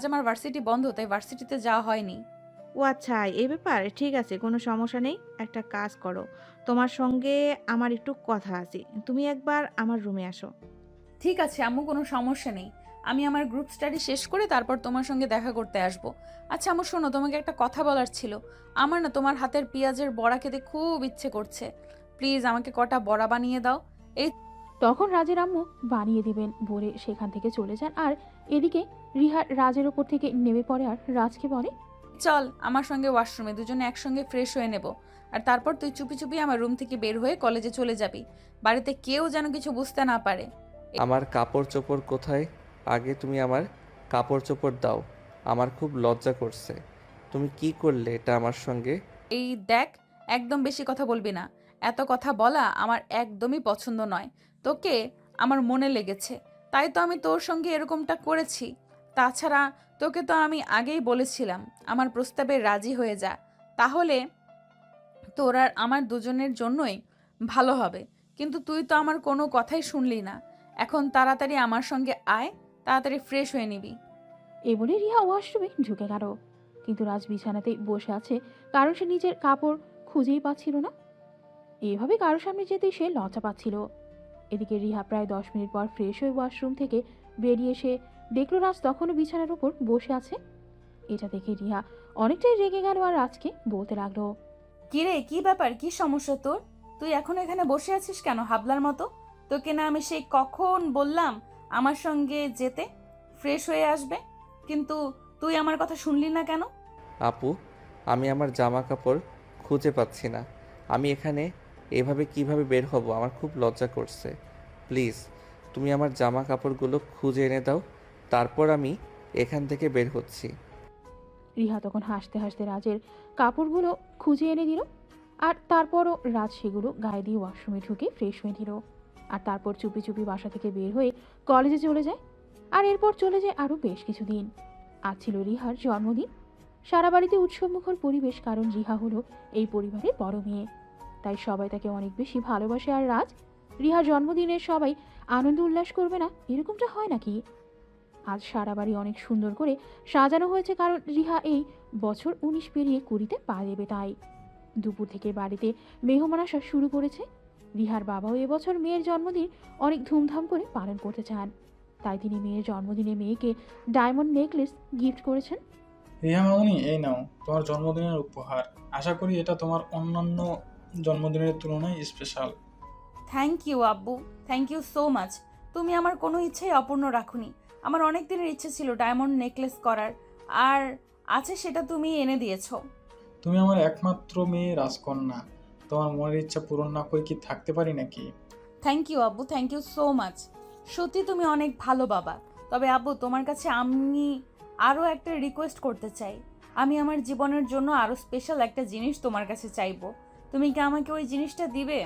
Speaker 1: আমার ভার্সিটি বন্ধ, তাই ভার্সিটিতে যাওয়া হয়নি।
Speaker 7: ও আচ্ছা, এই ব্যাপার, ঠিক আছে, কোনো সমস্যা নেই। একটা কাজ করো, তোমার সঙ্গে আমার একটু কথা আছে, তুমি একবার আমার রুমে আসো।
Speaker 1: ঠিক আছে আম্মু, কোনো সমস্যা নেই। আমি আমার গ্রুপ স্টাডি শেষ করে তারপর তোমার সঙ্গে দেখা করতে আসবো। আচ্ছা আম্মু শোনো, তোমাকে একটা কথা বলার ছিল। আমার না তোমার হাতের পেঁয়াজের বড়া খেতে খুব ইচ্ছে করছে, প্লিজ আমাকে কটা বড়া বানিয়ে দাও। এই
Speaker 3: তখন রাজের আম্মু বানিয়ে দিবেন বলে সেখান থেকে চলে যান। আর এদিকে রিহা রাজের ওপর থেকে নেমে পড়ে আর রাজকে বলে,
Speaker 1: চল আমার সঙ্গে ওয়াশরুমে, দুজনে একসঙ্গে ফ্রেশ হয়ে নেব। আর তারপর তুই চুপি চুপি আমার রুম থেকে বের হয়ে কলেজে চলে যাবি, বাড়িতে কেউ যেন কিছু বুঝতে না পারে।
Speaker 2: আমার কাপড় চোপড় কোথায়? আগে তুমি আমার কাপড় চোপড় দাও, আমার খুব লজ্জা করছে। তুমি কি করলে এটা আমার সঙ্গে?
Speaker 1: এই দেখ, একদম বেশি কথা বলবি না, এত কথা বলা আমার একদমই পছন্দ নয়। তোকে আমার মনে লেগেছে, তাই তো আমি তোর সঙ্গে এরকমটা করেছি। তাছাড়া তোকে তো আমি আগেই বলেছিলাম আমার প্রস্তাবে রাজি হয়ে যা, তাহলে তোর আর আমার দুজনের জন্যই ভালো হবে। কিন্তু তুই তো আমার কোনো কথাই শুনলি না। এখন তাড়াতাড়ি আমার সঙ্গে আয়, তাড়াতাড়ি ফ্রেশ হয়ে নিবি।
Speaker 3: এই বলে রিহা ওয়াশরুমে ঢুকে গেল। কিন্তু রাজ বিছানাতেই বসে আছে, কারণ সে নিজের কাপড় খুঁজেই পাচ্ছিল না। এভাবে কারোর সামনে যেতেই সে লজ্জা পাচ্ছিল। এদিকে রিহা প্রায় 10 মিনিট পর ফ্রেশ হয়ে ওয়াশরুম থেকে বেরিয়ে এসে দেখলো রাজ তখনও বিছানার উপর বসে আছে। এটা দেখে রিহা অনেকটাই রেগে গেল আর রাজকে বলতে লাগলো,
Speaker 1: কি রে, কি ব্যাপার, কি সমস্যা তোর? তুই এখন এখানে বসে আছিস কেন হাবলার মতো? তোকে না আমি সেই কখন বললাম আমার সঙ্গে যেতে, ফ্রেশ হয়ে আসবে, কিন্তু তুই আমার কথা শুনলি না কেন?
Speaker 2: আপু, আমি আমার জামা কাপড় খুঁজে পাচ্ছি না। আমি এখানে এভাবে কিভাবে বের হব? আমার খুব লজ্জা করছে। প্লিজ তুমি আমার জামা কাপড়গুলো খুঁজে এনে দাও, তারপর আমি এখান থেকে বের হচ্ছি।
Speaker 3: রিহা তখন হাসতে হাসতে রাজের কাপড়গুলো খুঁজে এনে দিল। আর তারপরও রাজ সেগুলো গায়ে দিয়ে ওয়াশরুমে ঢুকে ফ্রেশ হয়ে দিল। আর তারপর চুপি চুপি বাসা থেকে বের হয়ে কলেজে চলে যায়। আর এরপর চলে যায় আরও বেশ কিছুদিন। আজ ছিল রিহার জন্মদিন। সারা বাড়িতে উৎসবমুখর পরিবেশ, কারণ রিহা হলো এই পরিবারের বড় মেয়ে। তাই সবাই তাকে অনেক বেশি ভালোবাসে। আর রাজ, রিহার জন্মদিনে সবাই আনন্দ উল্লাস করবে না, এরকমটা হয় নাকি? আজ সারা বাড়ি অনেক সুন্দর করে সাজানো হয়েছে, কারণ রিহা এই বছর 19 পেরিয়ে 20-তে পা দেবে। তাই দুপুর থেকে বাড়িতে মেহমান আসা শুরু করেছে। রিহার বাবাও এবছর মেয়ের জন্মদিন অনেক ধুমধাম করে পালন করতে চান। তাই তিনি মেয়ের জন্মদিনে মেয়েকে ডায়মন্ড নেকলেস গিফট করেছেন।
Speaker 5: রিহা মামুনি, এই নাও তোমার জন্মদিনের উপহার। আশা করি এটা তোমার অন্যান্য জন্মদিনের তুলনায় স্পেশাল।
Speaker 1: থ্যাংক ইউ আব্বু, থ্যাংক ইউ সো মাচ। তুমি আমার কোনো ইচ্ছাই অপূর্ণ রাখুনি। আমার অনেক দিনের ইচ্ছে ছিল ডায়মন্ড নেকলেস করার, আর আছে সেটা তুমি এনে দিয়েছো।
Speaker 5: তুমি আমার একমাত্র মেয়ে রাজকন্যা, তোমার মনের ইচ্ছা পূরণ না করে কি থাকতে পারি নাকি?
Speaker 1: থ্যাংক ইউ আব্বু, থ্যাংক ইউ সো মাচ। সত্যি তুমি অনেক ভালো বাবা। তবে আব্বু, তোমার কাছে আমি আরও একটা রিকোয়েস্ট করতে চাই। আমি আমার জীবনের জন্য আরও স্পেশাল একটা জিনিস তোমার কাছে চাইবো। তুমি কি আমাকে ওই জিনিসটা দিবে?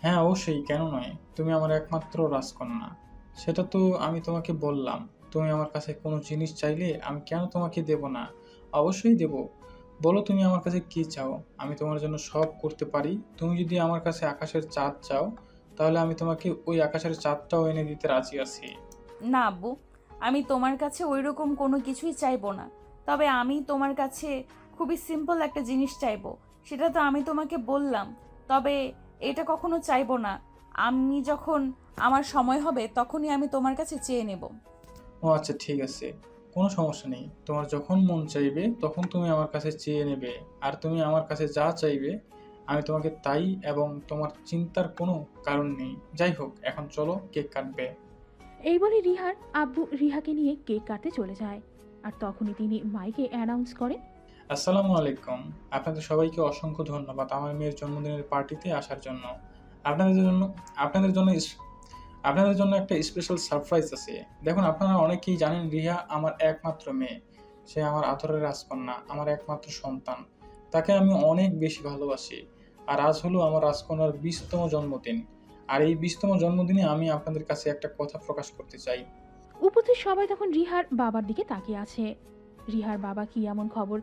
Speaker 5: হ্যাঁ অবশ্যই, কেন নয়। তুমি আমার একমাত্র রাজকন্যা, সেটা তো আমি তোমাকে বললাম। তুমি আমার কাছে কোনো জিনিস চাইলে আমি কেন তোমাকে দেব না? অবশ্যই দেব। বলো তুমি আমার কাছে কি চাও, আমি তোমার জন্য সব করতে পারি। তুমি যদি আমার কাছে আকাশের চাঁদ চাও, তাহলে আমি তোমাকে ওই আকাশের চাঁদটাও এনে দিতে রাজি আছি।
Speaker 1: না আব্বু, আমি তোমার কাছে ওই রকম কোনো কিছুই চাইবো না। তবে আমি তোমার কাছে খুবই সিম্পল একটা জিনিস চাইবো। সেটা তো আমি তোমাকে বললাম। তবে এটা কখনো চাইবো না। আমি যখন আমার সময় হবে তখনই আমি তোমার কাছে চেয়ে নেব।
Speaker 5: ও আচ্ছা, ঠিক আছে, কোনো সমস্যা নেই। তোমার যখন মন চাইবে তখন তুমি আমার কাছে চেয়ে নেবে। আর তুমি আমার কাছে যা চাইবে আমি তোমাকে তাই, এবং তোমার চিন্তার কোনো কারণ নেই। যাই হোক, এখন চলো কেক কাটবে।
Speaker 3: এই বলে রিহার আব্বু রিহাকে নিয়ে কেক কাটতে চলে যায়। আর তখনই তিনি মাইকে অ্যানাউন্স করেন,
Speaker 5: আসসালামু আলাইকুম। আপনাদের সবাইকে অসংখ্য ধন্যবাদ আমার মেয়ের জন্মদিনের পার্টিতে আসার জন্য। আপনাদের জন্য আপনাদের জন্য আপনাদের জন্য একটা স্পেশাল সারপ্রাইজ আছে। দেখুন, আপনারা অনেকেই জানেন রিহা আমার একমাত্র মেয়ে। সে আমার আদরের রাজকন্যা, আমার একমাত্র সন্তান। তাকে আমি অনেক বেশি ভালোবাসি। আর আজ হলো আমার রাজকন্যার 20তম জন্মদিন। আর এই 20তম জন্মদিনে আমি আপনাদের কাছে একটা কথা প্রকাশ করতে চাই।
Speaker 3: উপস্থিত সবাই তখন রিহার বাবার দিকে তাকিয়ে আছে। রিহার বাবা কি এমন খবর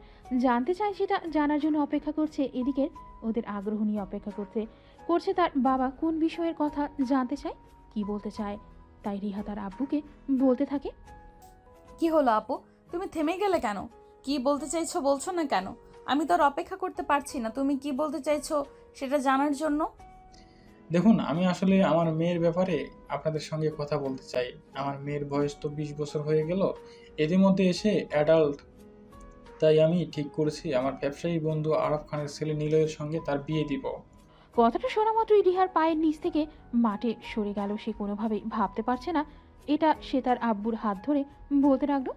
Speaker 3: জানতে চায় সেটা জানার জন্য অপেক্ষা করছে। এদিকে ওদের আগ্রহ নিয়ে অপেক্ষা করছে তার বাবা কোন বিষয়ের কথা জানতে চায়, কি বলতে চায়। তাই রিহা তার আব্বুকে বলতে থাকে,
Speaker 1: কি হলো আপু, তুমি থেমে গেলে কেন? কি বলতে চাইছো বলছো না কেন? আমি তো আর অপেক্ষা করতে পারছি না তুমি কি বলতে চাইছো সেটা জানার জন্য।
Speaker 5: দেখুন, আমি আসলে আমার মেয়ের ব্যাপারে আপনাদের সঙ্গে কথা বলতে চাই। আমার মেয়ের বয়স তো 20 বছর হয়ে গেল, এদের মধ্যে এসে অ্যাডাল্ট। তাই আমি ঠিক করেছি আমার ব্যবসায়ী বন্ধু আরব খানের ছেলে নিলয়ের সঙ্গে তার বিয়ে দিব।
Speaker 3: কথাটা শোনা মাত্রই রিহার পায়ের নিচ থেকে মাঠে সরে গেল। সে কোনোভাবেই ভাবতে পারছে না এটা। সে তার আব্বুর হাত ধরে বলতে লাগলো,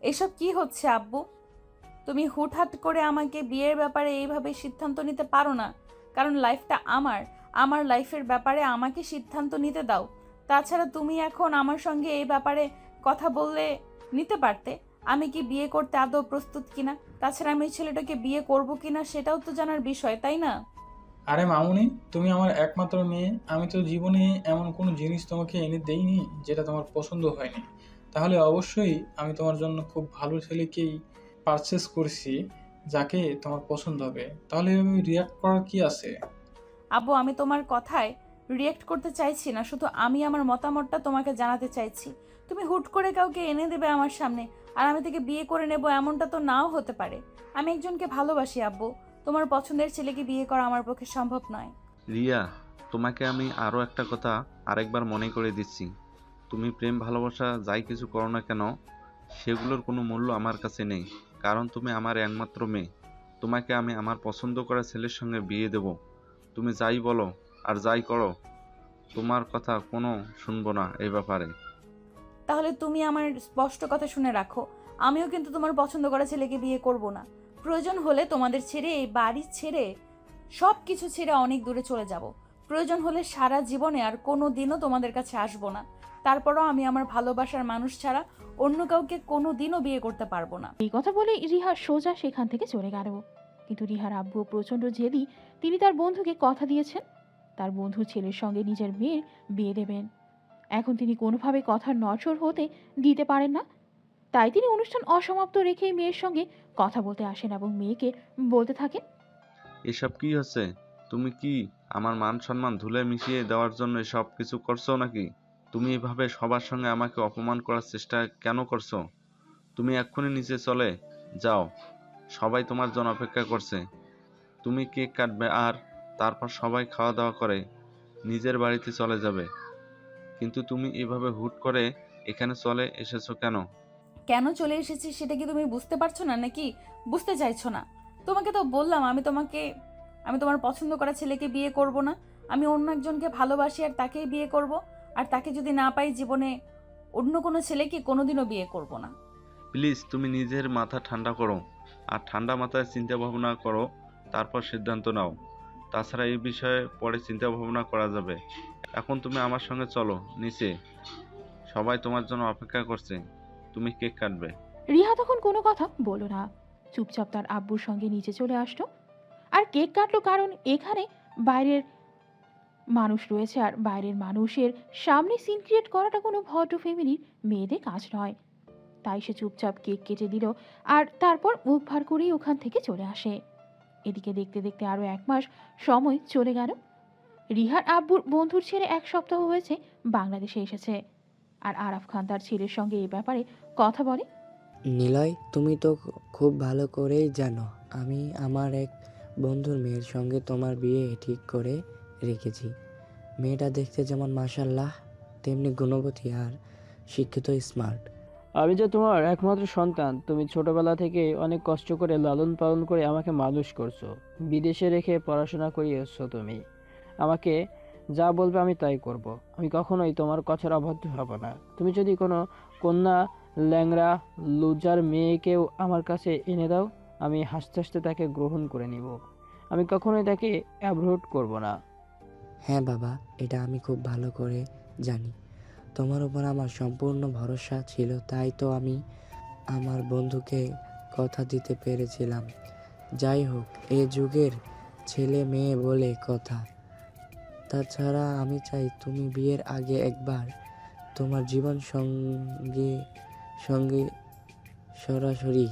Speaker 1: এসব কি হচ্ছে আব্বু? তুমি হুটহাট করে আমাকে বিয়ের ব্যাপারে এইভাবে সিদ্ধান্ত নিতে পারো না। কারণ লাইফটা আমার লাইফের ব্যাপারে আমাকে সিদ্ধান্ত নিতে দাও। তাছাড়া তুমি এখন আমার সঙ্গে এই ব্যাপারে কথা বললে নিতে পারতে আমি কি বিয়ে করতে আদৌ প্রস্তুত কিনা। তাছাড়া আমি ছেলেটাকে বিয়ে করব কিনা সেটাও তো জানার বিষয়, তাই না?
Speaker 5: আরে মামুনি, তুমি আমার একমাত্র মেয়ে। আমি তো জীবনে এমন কোনো জিনিস তোমাকে এনে দেইনি যেটা তোমার পছন্দ হয়নি। তাহলে অবশ্যই আমি তোমার জন্য খুব ভালো ছেলেকেই পারচেস করছি, যাকে তোমার পছন্দ হবে। তাহলে এভাবে রিয়াক্ট করার কি আছে?
Speaker 1: আব্বু, আমি তোমার কথায় রিয়েক্ট করতে চাইছি না, শুধু আমি আমার মতামতটা তোমাকে জানাতে চাইছি। তুমি হুট করে কাউকে এনে দেবে আমার সামনে আর আমি তাকে বিয়ে করে নেব, এমনটা তো নাও হতে পারে। আমি একজনকে ভালোবাসি আব্বু। তোমার পছন্দের ছেলেকে বিয়ে করা আমার পক্ষে সম্ভব নয়।
Speaker 8: রিয়া, তোমাকে আমি আরও একটা কথা আরেকবার মনে করে দিচ্ছি। তুমি প্রেম ভালোবাসা যাই কিছু করো না কেন, সেগুলোর কোনো মূল্য আমার কাছে নেই, কারণ তুমি আমার একমাত্র মেয়ে। তোমাকে আমি আমার পছন্দ করা ছেলের সঙ্গে বিয়ে দেব। তুমি যাই বলো আর যাই করো, তোমার কথা কোনো শুনবো না এই ব্যাপারে।
Speaker 1: তাহলে তুমি আমার স্পষ্ট কথা শুনে রাখো, আমিও কিন্তু তোমার পছন্দ করা ছেলেকে বিয়ে করব না। প্রয়োজন হলে তোমাদের ছেড়ে, এই বাড়ি ছেড়ে, সব কিছু ছেড়ে অনেক দূরে চলে যাব। প্রয়োজন হলে সারা জীবনে আর কোনো দিনও তোমাদের কাছে আসবো না। তারপরও আমি আমার ভালোবাসার মানুষ ছাড়া অন্য কাউকে কোনো দিনও বিয়ে করতে পারবো না।
Speaker 3: এই কথা বলে রিহা সোজা সেখান থেকে চলে গেল। কিন্তু রিহার আব্বু প্রচণ্ড জেদি। তিনি তার বন্ধুকে কথা দিয়েছেন তার বন্ধুর ছেলের সঙ্গে নিজের মেয়ের বিয়ে দেবেন। এখন তিনি কোনোভাবে কথার নড়চড় হতে দিতে পারেন না। তাই তিনি অনুষ্ঠান অসমাপ্ত রেখে মেয়ের সঙ্গে কথা বলতে আসেন এবং মেয়েকে বলতে থাকেন,
Speaker 8: এসব কি হচ্ছে? তুমি কি আমার মান সম্মান ধুলে মিশিয়ে দেওয়ার জন্য এসব কিছু করছো নাকি? তুমি এভাবে সবার সঙ্গে আমাকে অপমান করার চেষ্টা কেন করছো? তুমি এক্ষুনি নিচে চলে যাও, সবাই তোমার জন্য অপেক্ষা করছে। তুমি কেক কাটবে আর তারপর সবাই খাওয়া দাওয়া করে নিজের বাড়িতে চলে যাবে। কিন্তু তুমি এভাবে হুট করে এখানে চলে এসেছো কেন?
Speaker 1: কেন চলে এসেছি সেটা কি তুমি বুঝতে পারছো না, নাকি বুঝতে চাইছো না? তোমাকে তো বললাম আমি তোমার পছন্দ করা ছেলেকে বিয়ে করব না। আমি অন্য একজনকে ভালোবাসি আর তাকেই বিয়ে করব। আর তাকে যদি না পাই জীবনে অন্য কোনো ছেলেকে কোনোদিনও বিয়ে করব না।
Speaker 8: প্লিজ তুমি নিজের মাথা ঠান্ডা করো, আর ঠান্ডা মাথায় চিন্তা ভাবনা করো, তারপর সিদ্ধান্ত নাও। তাছাড়া এই বিষয়ে পরে চিন্তা ভাবনা করা যাবে। এখন তুমি আমার সঙ্গে চলো নিচে, সবাই তোমার জন্য অপেক্ষা করছে। তুমি কেক কাটবে।
Speaker 3: রিহা তখন কোনো কথা বলল না, চুপচাপ তার আব্বুর সঙ্গে নিচে চলে আসলো আর কেক কাটলো। কারণ এখানে বাইরের মানুষ রয়েছে আর বাইরের মানুষের সামনে সিন ক্রিয়েট করাটা কোনো ভদ্র ফ্যামিলির মেয়েদের কাজ নয়। তাই সে চুপচাপ কেক কেটে দিল আর তারপর মুখ ভার করেই ওখান থেকে চলে আসে। এদিকে দেখতে দেখতে আরও 1 মাস সময় চলে গেল। রিহার আব্বুর বন্ধুর ছেলে 1 সপ্তাহ হয়েছে বাংলাদেশে এসেছে। আর আরাফ খান তার ছেলের সঙ্গে এই ব্যাপারে কথা বলে।
Speaker 9: নিলয়, তুমি তো খুব ভালো করেই জানো আমি আমার এক বন্ধুর মেয়ের সঙ্গে তোমার বিয়ে ঠিক করে রেখেছি। মেয়েটা দেখতে যেমন মাশাল্লাহ, তেমনি গুণবতী আর শিক্ষিত, স্মার্ট।
Speaker 10: আমি যে তোমার একমাত্র সন্তান, তুমি ছোটবেলা থেকে অনেক কষ্ট করে লালন পালন করে আমাকে মানুষ করছো, বিদেশে রেখে পড়াশোনা করিয়েছো। তুমি আমাকে যা বলবে আমি তাই করব। আমি কখনোই তোমার কথার অবাধ্য হব না। তুমি যদি কোনো কন্যা ল্যাংড়া লুজার মেয়েকেও আমার কাছে এনে দাও, আমি হাসতে হাসতে তাকে গ্রহণ করে নিব। আমি কখনোই তাকে অ্যাভয়েড করব না।
Speaker 9: হ্যাঁ বাবা, এটা আমি খুব ভালো করে জানি। তোমার উপর আমার সম্পূর্ণ ভরসা ছিল, তাই তো আমি আমার বন্ধুকে কথা দিতে পেরেছিলাম। যাই হোক, এ যুগের ছেলে মেয়ে বলে কথা। তাছাড়া আমি চাই তুমি বিয়ের আগে একবার তোমার জীবন সঙ্গে সরাসরি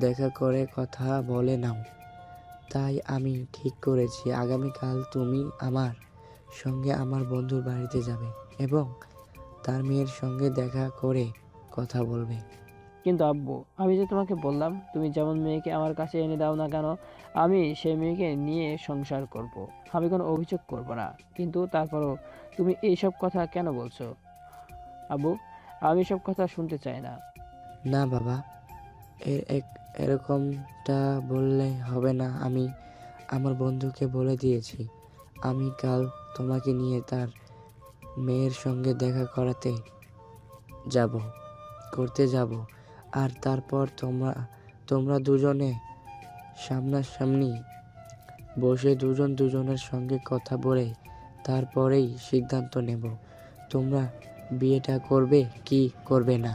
Speaker 9: দেখা করে কথা বলে নাও। তাই আমি ঠিক করেছি আগামীকাল তুমি আমার সঙ্গে আমার বন্ধুর বাড়িতে যাবে এবং তার মেয়ের সঙ্গে দেখা করে কথা বলবে।
Speaker 10: কিন্তু আব্বু, আমি যে তোমাকে বললাম তুমি যেমন মেয়েকে আমার কাছে এনে দাও না কেন, আমি সেই মেয়েকে নিয়ে সংসার করব। আমি কোনো অভিযোগ করব না। কিন্তু তারপরও তুমি এইসব কথা কেন বলছো? আব্বু, আমি সব কথা শুনতে চাই না।
Speaker 9: না বাবা, এরকমটা বললে হবে না। আমি আমার বন্ধুকে বলে দিয়েছি আমি কাল তোমাকে নিয়ে তার মেয়ের সঙ্গে দেখা করতে যাব। আর তারপর তোমরা দুজনে সামনাসামনি বসে দুজনের সঙ্গে কথা বলে তারপরেই সিদ্ধান্ত নেব তোমরা বিয়েটা করবে কি করবে না।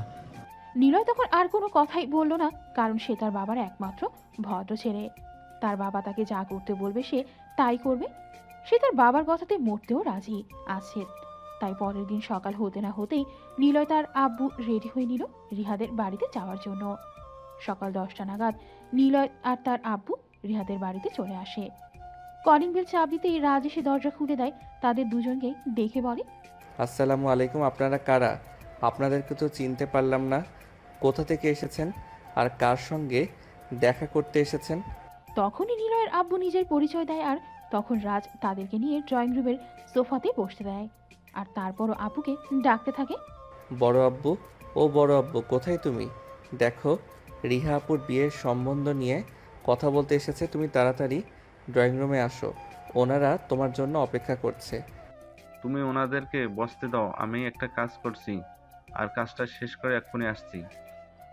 Speaker 3: নিলয় তখন আর কোনো কথাই বলল না, কারণ সে তার বাবার একমাত্র ভদ্র ছেলে। তার বাবা তাকে যা করতে বলবে সে তাই করবে। সে তার বাবার কথাতে মরতেও রাজি আছে। তাই পরের দিন সকাল হতে না হতেই নিলয় তার আব্বু রেডি হয়ে নিল রিহাদের বাড়িতে যাওয়ার জন্য। সকাল 10টা নাগাদ নিলয় আর তার আব্বু রিহাদের বাড়িতে চলে আসে। কলিং বেল চাপ দিতেই রাজ এসে দরজা খুলে দেয়। তাদের দুজনকেই দেখে বলে,
Speaker 2: আসসালামু আলাইকুম। আপনারা কারা? আপনাদেরকে তো চিনতে পারলাম না। কোথা থেকে এসেছেন আর কার সঙ্গে দেখা করতে এসেছেন?
Speaker 3: তখনই নিলয়ের আব্বু নিজের পরিচয় দেয়, আর তখন রাজ তাদেরকে নিয়ে ড্রয়িং রুমের সোফাতে বসতে দেয়। আর তারপরও আব্বুকে ডাকতে থাকে।
Speaker 2: বড় আব্বু, ও বড় আব্বু, কোথায় তুমি? দেখো, রিহা আপুর বিয়ের সম্বন্ধ নিয়ে কথা বলতে এসেছে, তুমি তাড়াতাড়ি ড্রয়িং রুমে আসো, ওনারা তোমার জন্য অপেক্ষা করছে।
Speaker 8: তুমি ওনাদেরকে বসতে দাও, আমি একটা কাজ করছি, আর কাজটা শেষ করে এক্ষুনি আসছি।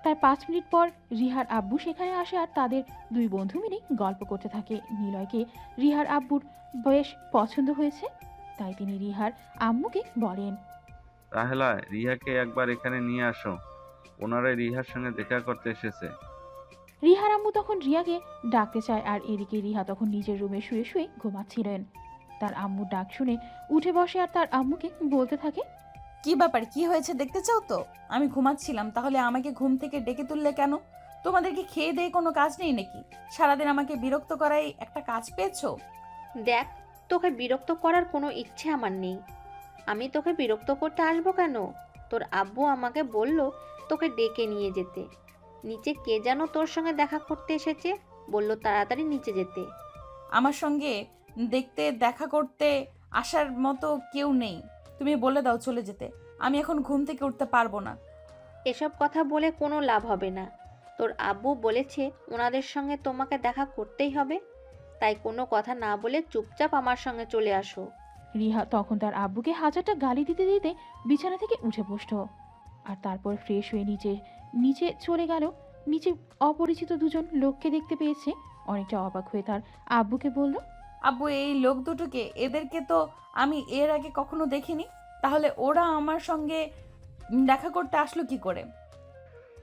Speaker 3: তার 5 মিনিট পর রিহার আব্বু সেখানে আসে, আর তাদের দুই বন্ধু মিলে গল্প করতে থাকে। নিলয়কে রিহার আব্বুর বেশ পছন্দ হয়েছে, তাই তিনি রিহার আম্মুকে বলেন।
Speaker 8: রাহেলা, রিহাকে একবার এখানে নিয়ে আসো, ওনারাই রিহার সঙ্গে দেখা করতে এসেছে।
Speaker 3: রিহার আম্মু তখন রিয়াকে ডাকতে চায়, আর এদিকে রিহা তখন নিজের রুমে শুয়ে শুয়ে ঘুমাচ্ছিলেন। তার আম্মুর ডাক শুনে উঠে বসে আর তার আম্মুকে বলতে থাকে।
Speaker 1: কি ব্যাপার, কি হয়েছে দেখতে চাও তো? আমি ঘুমাচ্ছিলাম, তাহলে আমাকে ঘুম থেকে ডেকে তুললে কেন? তোমাদের কি খেয়ে দেয়ে কোনো কাজ নেই নাকি? সারাদিন আমাকে বিরক্ত করাই একটা কাজ পেয়েছো?
Speaker 4: দেখ, তোকে বিরক্ত করার কোনো ইচ্ছে আমার নেই। আমি তোকে বিরক্ত করতে আসবো কেন? তোর আব্বু আমাকে বলল তোকে ডেকে নিয়ে যেতে। নিচে কে যেন তোর সঙ্গে দেখা করতে এসেছে, বলল তাড়াতাড়ি নিচে যেতে।
Speaker 1: আমার সঙ্গে দেখা করতে আসার মতো কেউ নেই, তুমি বলে দাও চলে যেতে। আমি এখন ঘুম থেকে উঠতে পারবো না।
Speaker 4: এসব কথা বলে কোনো লাভ হবে না। তোর আব্বু বলেছে ওনাদের সঙ্গে তোমাকে দেখা করতেই হবে, তাই কোনো কথা না বলে চুপচাপ আমার সঙ্গে চলে আসো।
Speaker 3: রিহা তখন তার আব্বুকে হাজারটা গালি দিতে দিতে বিছানা থেকে উঠে বসতো, আর তারপর ফ্রেশ হয়ে নিচে চলে গেল। নিচে অপরিচিত দুজন লোককে দেখতে পেয়েছে। অনেকটা অবাক হয়ে তার আব্বুকে বলল।
Speaker 1: আব্বু, এই লোক দুটোকে, এদেরকে তো আমি এর আগে কখনো দেখিনি, তাহলে ওরা আমার সঙ্গে দেখা করতে আসলো কি করে?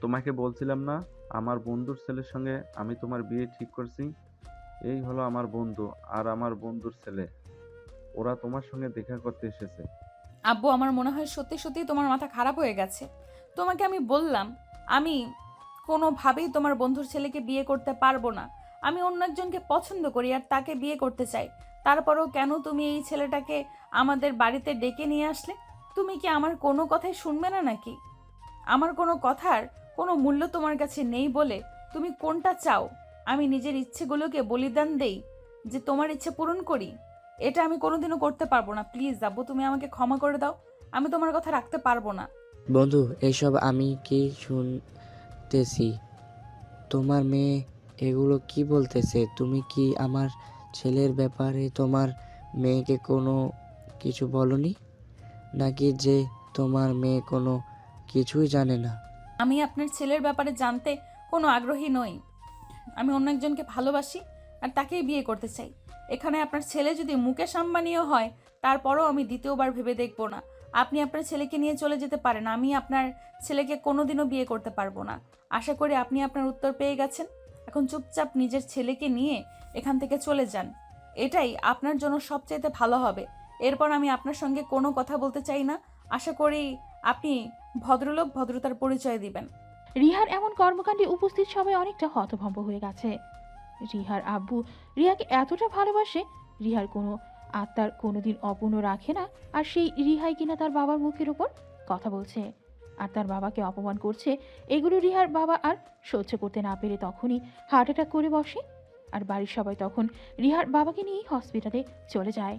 Speaker 8: তোমাকে বলছিলাম না, আমার বন্ধুর ছেলের সঙ্গে আমি তোমার বিয়ে ঠিক করছি। এই হলো আমার বন্ধু আর আমার বন্ধুর ছেলে, ওরা তোমার সঙ্গে দেখা করতে এসেছে।
Speaker 1: আব্বু, আমার মনে হয় সত্যি সত্যি তোমার মাথা খারাপ হয়ে গেছে। তোমাকে আমি বললাম আমি কোনোভাবেই তোমার বন্ধুর ছেলেকে বিয়ে করতে পারবো না। আমি অন্য একজনকে পছন্দ করি আর তাকে বিয়ে করতে চাই। তারপরেও কেন তুমি এই ছেলেটাকে আমাদের বাড়িতে ডেকে নিয়ে আসলে? তুমি কি আমার কোনো কথাই শুনবে না নাকি? আমার কোনো কথার কোনো মূল্য তোমার কাছে নেই বলে তুমি কোনটা চাও? আমি নিজের ইচ্ছেগুলোকে বলিদান দেই যে তোমার ইচ্ছে পূরণ করি? এটা আমি কোনোদিনও করতে পারবো না। প্লিজ আব্বু, তুমি আমাকে ক্ষমা করে দাও, আমি তোমার কথা রাখতে পারবো না।
Speaker 9: বন্ধু, এসব আমি কি শুনতেছি? তোমার মেয়ে এগুলো কি বলতেছে? তুমি কি আমার ছেলের ব্যাপারে তোমার মেয়েকে কোনো কিছু বলনি নাকি যে তোমার মেয়ে কোনো কিছুই জানে না?
Speaker 1: আমি আপনার ছেলের ব্যাপারে জানতে কোনো আগ্রহী নই। আমি অন্য একজনকে ভালোবাসি আর তাকেই বিয়ে করতে চাই। এখানে আপনার ছেলে যদি মুকেশ আম্বানিও হয়, তারপরও আমি দ্বিতীয়বার ভেবে দেখব না। আপনি আপনার ছেলেকে নিয়ে চলে যেতে পারেন, আমি আপনার ছেলেকে কোনোদিনও বিয়ে করতে পারবো না। আশা করি আপনি আপনার উত্তর পেয়ে গেছেন। এখন চুপচাপ নিজের ছেলেকে নিয়ে এখান থেকে চলে যান, এটাই আপনার জন্য সবচাইতে ভালো হবে। এরপর আমি আপনার সঙ্গে কোনো কথা বলতে চাই না। আশা করি আপনি ভদ্রলোক, ভদ্রতার পরিচয় দিবেন।
Speaker 3: রিহার এমন কর্মকাণ্ডে উপস্থিত সবাই অনেকটা হতভম্ব হয়ে গেছে। রিহার আব্বু রিহাকে এতটা ভালোবাসে, রিহার কোনো আত্মার কোনোদিন অপূর্ণ রাখে না, আর সেই রিহাই কিনা তার বাবার মুখের ওপর কথা বলছে আর তার বাবাকে অপমান করছে। এগুলো রিহার বাবা আর সহ্য করতে না পেরে তখনই হার্ট অ্যাটাক করে বসে, আর বাড়ির সবাই তখন রিহার বাবাকে নিয়েই হসপিটালে চলে যায়।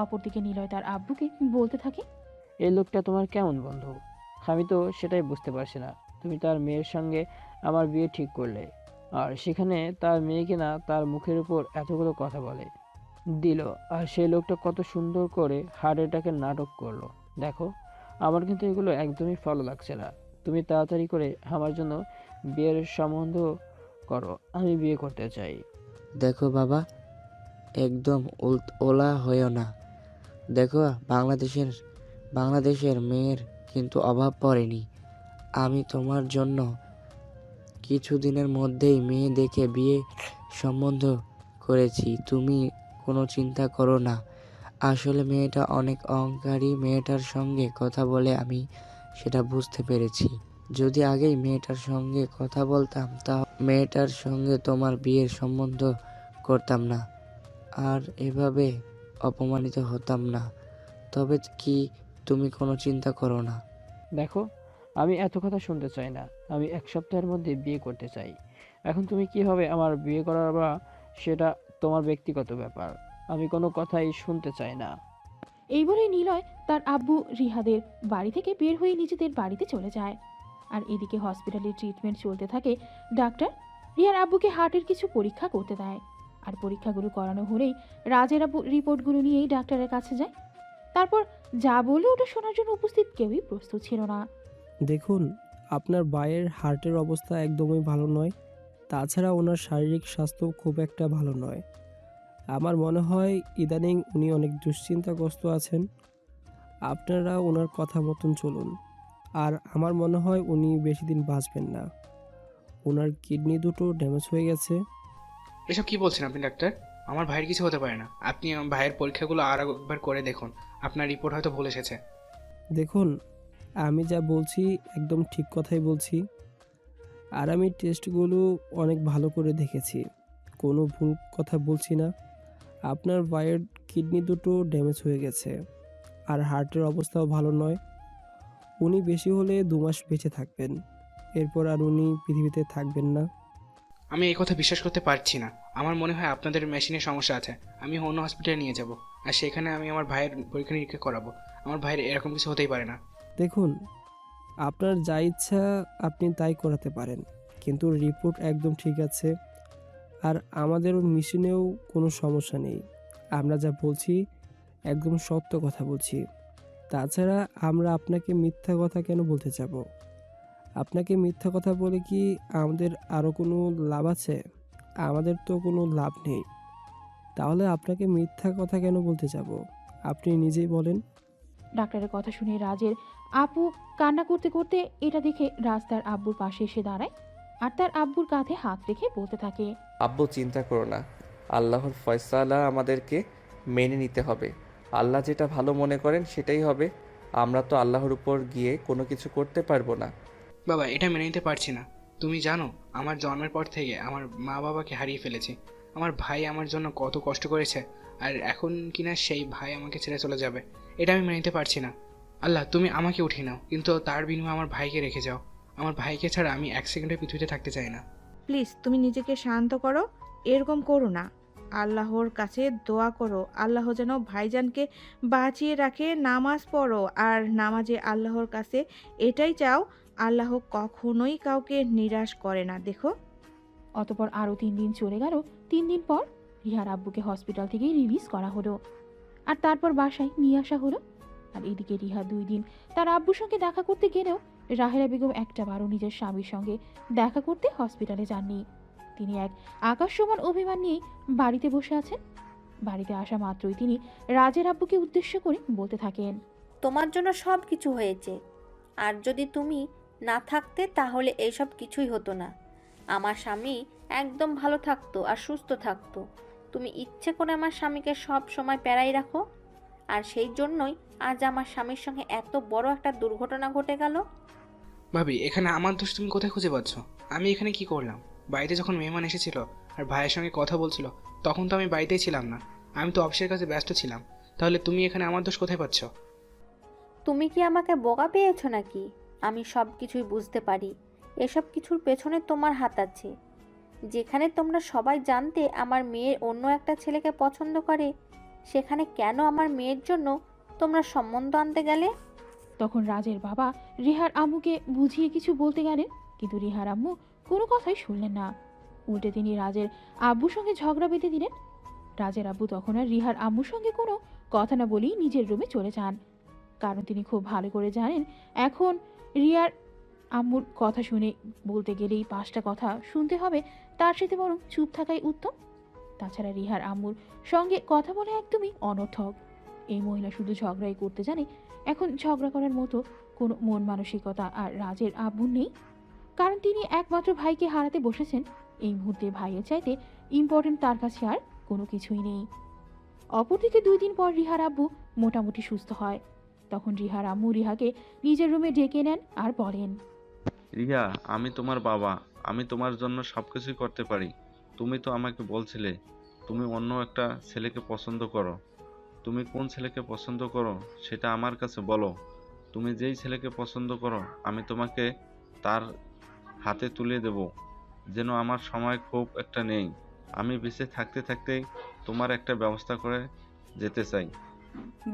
Speaker 3: অপরদিকে নিলয় তার আব্বুকে বলতে থাকে।
Speaker 10: এই লোকটা তোমার কেমন বন্ধু? আমি তো সেটাই বুঝতে পারছি না। তুমি তার মেয়ের সঙ্গে আমার বিয়ে ঠিক করলে, আর সেখানে তার মেয়ে কিনা তার মুখের উপর এতগুলো কথা বলে দিল, আর সেই লোকটা কত সুন্দর করে হার্ট অ্যাটাকের নাটক করলো। দেখো, আমার কিন্তু এগুলো একদমই ভালো লাগছে না। তুমি তাড়াতাড়ি করে আমার জন্য বিয়ের সম্বন্ধ করো, আমি বিয়ে করতে চাই।
Speaker 9: দেখো বাবা, একদম ওলা হয়েও না। দেখো, বাংলাদেশের মেয়ের কিন্তু অভাব পড়েনি। আমি তোমার জন্য কিছুদিনের মধ্যেই মেয়ে দেখে বিয়ে সম্বন্ধ করেছি, তুমি কোনো চিন্তা করো না। আসলে মেয়েটা অনেক অহংকারী, মেয়েটার সঙ্গে কথা বলে আমি সেটা বুঝতে পেরেছি। যদি আগেই মেয়েটার সঙ্গে কথা বলতাম তা মেয়েটার সঙ্গে তোমার বিয়ের সম্বন্ধ করতাম না, আর এভাবে অপমানিত হতাম না। তবে কি, তুমি কোনো চিন্তা করো না।
Speaker 10: দেখো, আমি এত কথা শুনতে চাই না। আমি 1 সপ্তাহের মধ্যে বিয়ে করতে চাই। এখন তুমি কিভাবে আমার বিয়ে করার বা সেটা তোমার ব্যক্তিগত ব্যাপার। আমি কোনো কথাই শুনতে চাই না।
Speaker 3: এই বলে নিলয় তার আব্বু রিহাদের বাড়ি থেকে বের হয়ে নিজেদের বাড়িতে চলে যায়। আর এদিকে হসপিটালে ট্রিটমেন্ট চলতে থাকে। ডাক্তার রিয়ার আব্বুকে হার্টের কিছু পরীক্ষা করতে দেয়। আর পরীক্ষাগুলো করানো হলেই রাজের আব্বু রিপোর্টগুলো নিয়েই ডাক্তারের কাছে যায়। তারপর যা বললো ওটা শোনার জন্য উপস্থিত কেউই প্রস্তুত ছিল না।
Speaker 11: দেখুন, আপনার ভাইয়ের হার্টের অবস্থা একদমই ভালো নয়। তাছাড়া ওনার শারীরিক স্বাস্থ্য খুব একটা ভালো নয়। আমার মনে হয় ইদানিং উনি অনেক দুশ্চিন্তাগ্রস্ত আছেন। আপনারা ওনার কথা মতন চলুন। আর আমার মনে হয় উনি বেশি দিন বাঁচবেন না। ওনার কিডনি দুটো ড্যামেজ হয়ে গেছে।
Speaker 6: এসব কি বলছেন আপনি ডাক্তার? আমার ভাইয়ের কিছু হতে পারে না। আপনি আমার ভাইয়ের পরীক্ষাগুলো আর একবার করে দেখুন। আপনার রিপোর্ট হয়তো ভুল এসেছে।
Speaker 11: দেখুন, আমি যা বলছি একদম ঠিক কথাই বলছি। আর আমি টেস্টগুলো অনেক ভালো করে দেখেছি, কোনো ভুল কথা বলছি না। আপনার ভাইয়ের কিডনি দুটো ড্যামেজ হয়ে গেছে, আর হার্টের অবস্থাও ভালো নয়। উনি বেশি হলে 2 মাস বেঁচে থাকবেন, এরপর আর উনি পৃথিবীতে থাকবেন না।
Speaker 6: আমি এই কথা বিশ্বাস করতে পারছি না। আমার মনে হয় আপনাদের মেশিনের সমস্যা আছে। আমি অন্য হসপিটালে নিয়ে যাব, আর সেখানে আমি আমার ভাইয়ের পরীক্ষা নিরীক্ষা করাবো। আমার ভাইয়ের এরকম কিছু হতেই পারে না।
Speaker 11: দেখুন, আপনার যা ইচ্ছা আপনি তাই করাতে পারেন, কিন্তু রিপোর্ট একদম ঠিক আছে। আর আমাদের মেশিনেও কোনো সমস্যা নেই। আমরা যা বলছি একদম সত্য কথা বলছি। তাছাড়া আমরা আপনাকে মিথ্যা কথা কেন বলতে যাব? আপনাকে মিথ্যা কথা বলে কি আমাদের আরও কোনো লাভ আছে? আমাদের তো কোনো লাভ নেই। তাহলে আপনাকে মিথ্যা কথা কেন বলতে যাব? আপনি নিজেই বলেন।
Speaker 3: ডাক্তারের কথা শুনে রাজের আপু কান্না করতে করতে এটা দেখে রাজ তার আব্বুর পাশে এসে দাঁড়ায়। আর তার আব্বুর কাঁধে হাত রেখে বলতে থাকে,
Speaker 2: আব্বু চিন্তা করো না, আল্লাহর ফয়সালা আমাদেরকে মেনে নিতে হবে। আল্লাহ যেটা ভালো মনে করেন সেটাই হবে। আমরা তো আল্লাহর উপর গিয়ে কোনো কিছু করতে পারবো না।
Speaker 6: বাবা, এটা মেনে নিতে পারছি না। তুমি জানো, আমার জন্মের পর থেকে আমার মা বাবাকে হারিয়ে ফেলেছি। আমার ভাই আমার জন্য কত কষ্ট করেছে, আর এখন কিনা সেই ভাই আমাকে ছেড়ে চলে যাবে। এটা আমি মেনে নিতে পারছি না। আল্লাহ, তুমি আমাকে উঠিয়ে নাও, কিন্তু তার বিনিময়ে আমার ভাইকে রেখে যাও। আমার ভাইকে ছাড়া আমি 1 সেকেন্ডের পৃথিবীতে থাকতে চাই না।
Speaker 7: প্লিজ তুমি নিজেকে শান্ত করো, এরকম করো না। আল্লাহর কাছে দোয়া করো, আল্লাহ যেন ভাইজানকে বাঁচিয়ে রাখে। নামাজ পড়ো, আর নামাজে আল্লাহর কাছে এটাই চাও, আল্লাহ কখনোই কাউকে নিরাশ করে না। দেখো।
Speaker 3: অতপর আরও 3 দিন চলে গেল। 3 দিন পর রিহার আব্বুকে হসপিটাল থেকে রিলিজ করা হলো, আর তারপর বাসায় নিয়ে আসা হলো। আর এদিকে রিহা 2 দিন তার আব্বুর সঙ্গে দেখা করতে গেলেও রাহেলা বেগম একটাবারও নিজের স্বামীর সঙ্গে দেখা করতে হসপিটালে যাননি। তিনি এক আকাশ সমান অভিমান নিয়ে বাড়িতে বসে আছেন। বাড়িতে আসা মাত্রই তিনি রাজের আব্বুকে উদ্দেশ্য করে বলতে থাকেন,
Speaker 4: তোমার জন্য সব কিছু হয়েছে, আর যদি তুমি না থাকতে তাহলে এইসব কিছুই হতো না। আমার স্বামী একদম ভালো থাকতো আর সুস্থ থাকতো। তুমি ইচ্ছে করে আমার স্বামীকে সব সময় প্যারাই রাখো, আর সেই জন্যই আজ আমার স্বামীর সঙ্গে এত বড় একটা দুর্ঘটনা ঘটে গেল।
Speaker 6: ভাবি, এখানে আমার দোষ তুমি কোথায় খুঁজে পাচ্ছ? আমি এখানে কি করলাম? বাড়িতে যখন মেহমান এসেছিল আর ভাইয়ের সঙ্গে কথা বলছিল, তখন তো আমি বাড়িতেই ছিলাম না। আমি তো অফিসের কাছে ব্যস্ত ছিলাম। তাহলে তুমি এখানে আমার দোষ কোথায় পাচ্ছ?
Speaker 4: তুমি কি আমাকে বোকা পেয়েছো নাকি? আমি সব কিছুই বুঝতে পারি। এসব কিছুর পেছনে তোমার হাত আছে। যেখানে তোমরা সবাই জানতে আমার মেয়ের অন্য একটা ছেলেকে পছন্দ করে, সেখানে কেন আমার মেয়ের জন্য তোমরা সম্বন্ধ আনতে গেলে?
Speaker 3: তখন রাজের বাবা রিহার আম্মুকে বুঝিয়ে কিছু বলতে গেলেন, কিন্তু রিহার আম্মু কোনো কথাই শুনলেন না। উল্টে তিনি রাজের আব্বুর সঙ্গে ঝগড়া বেঁধে দিলেন। রাজের আব্বু তখন আর রিহার আম্মুর সঙ্গে কোনো কথা না বলেই নিজের রুমে চলে যান, কারণ তিনি খুব ভালো করে জানেন এখন রিয়ার আম্মুর কথা শুনে বলতে গেলেই 5টা কথা শুনতে হবে, তার সাথে বরং চুপ থাকাই উত্তম। তাছাড়া রিহার আম্মুর সঙ্গে কথা বলে একদমই অনর্থক। এই মহিলা শুধু ঝগড়াই করতে জানে। এখন ঝগড়া করার মতো কোনো মন মানসিকতা আর রাজের আব্বুর নেই, কারণ তিনি একমাত্র ভাইকে হারাতে বসেছেন। এই মুহূর্তে ভাইয়ের চাইতে ইম্পর্টেন্ট তার কাছে আর কোনো কিছুই নেই। অপরদিকে 2 দিন পর রিহার আব্বু মোটামুটি সুস্থ হয়। তখন রিহার আম্মু রিহাকে নিজের রুমে ডেকে নেন আর বলেন,
Speaker 8: রিয়া, আমি তোমার বাবা। আমি তোমার জন্য সবকিছুই করতে পারি। তুমি তো আমাকে বলছিলে তুমি অন্য একটা ছেলেকে পছন্দ করো। তুমি কোন ছেলেকে পছন্দ করো সেটা আমার কাছে বলো। তুমি যেই ছেলেকে পছন্দ করো আমি তোমাকে তার হাতে তুলে দেব। যেন আমার সময় খুব একটা নেই। আমি বেঁচে থাকতে থাকতেই তোমার একটা ব্যবস্থা করে যেতে চাই।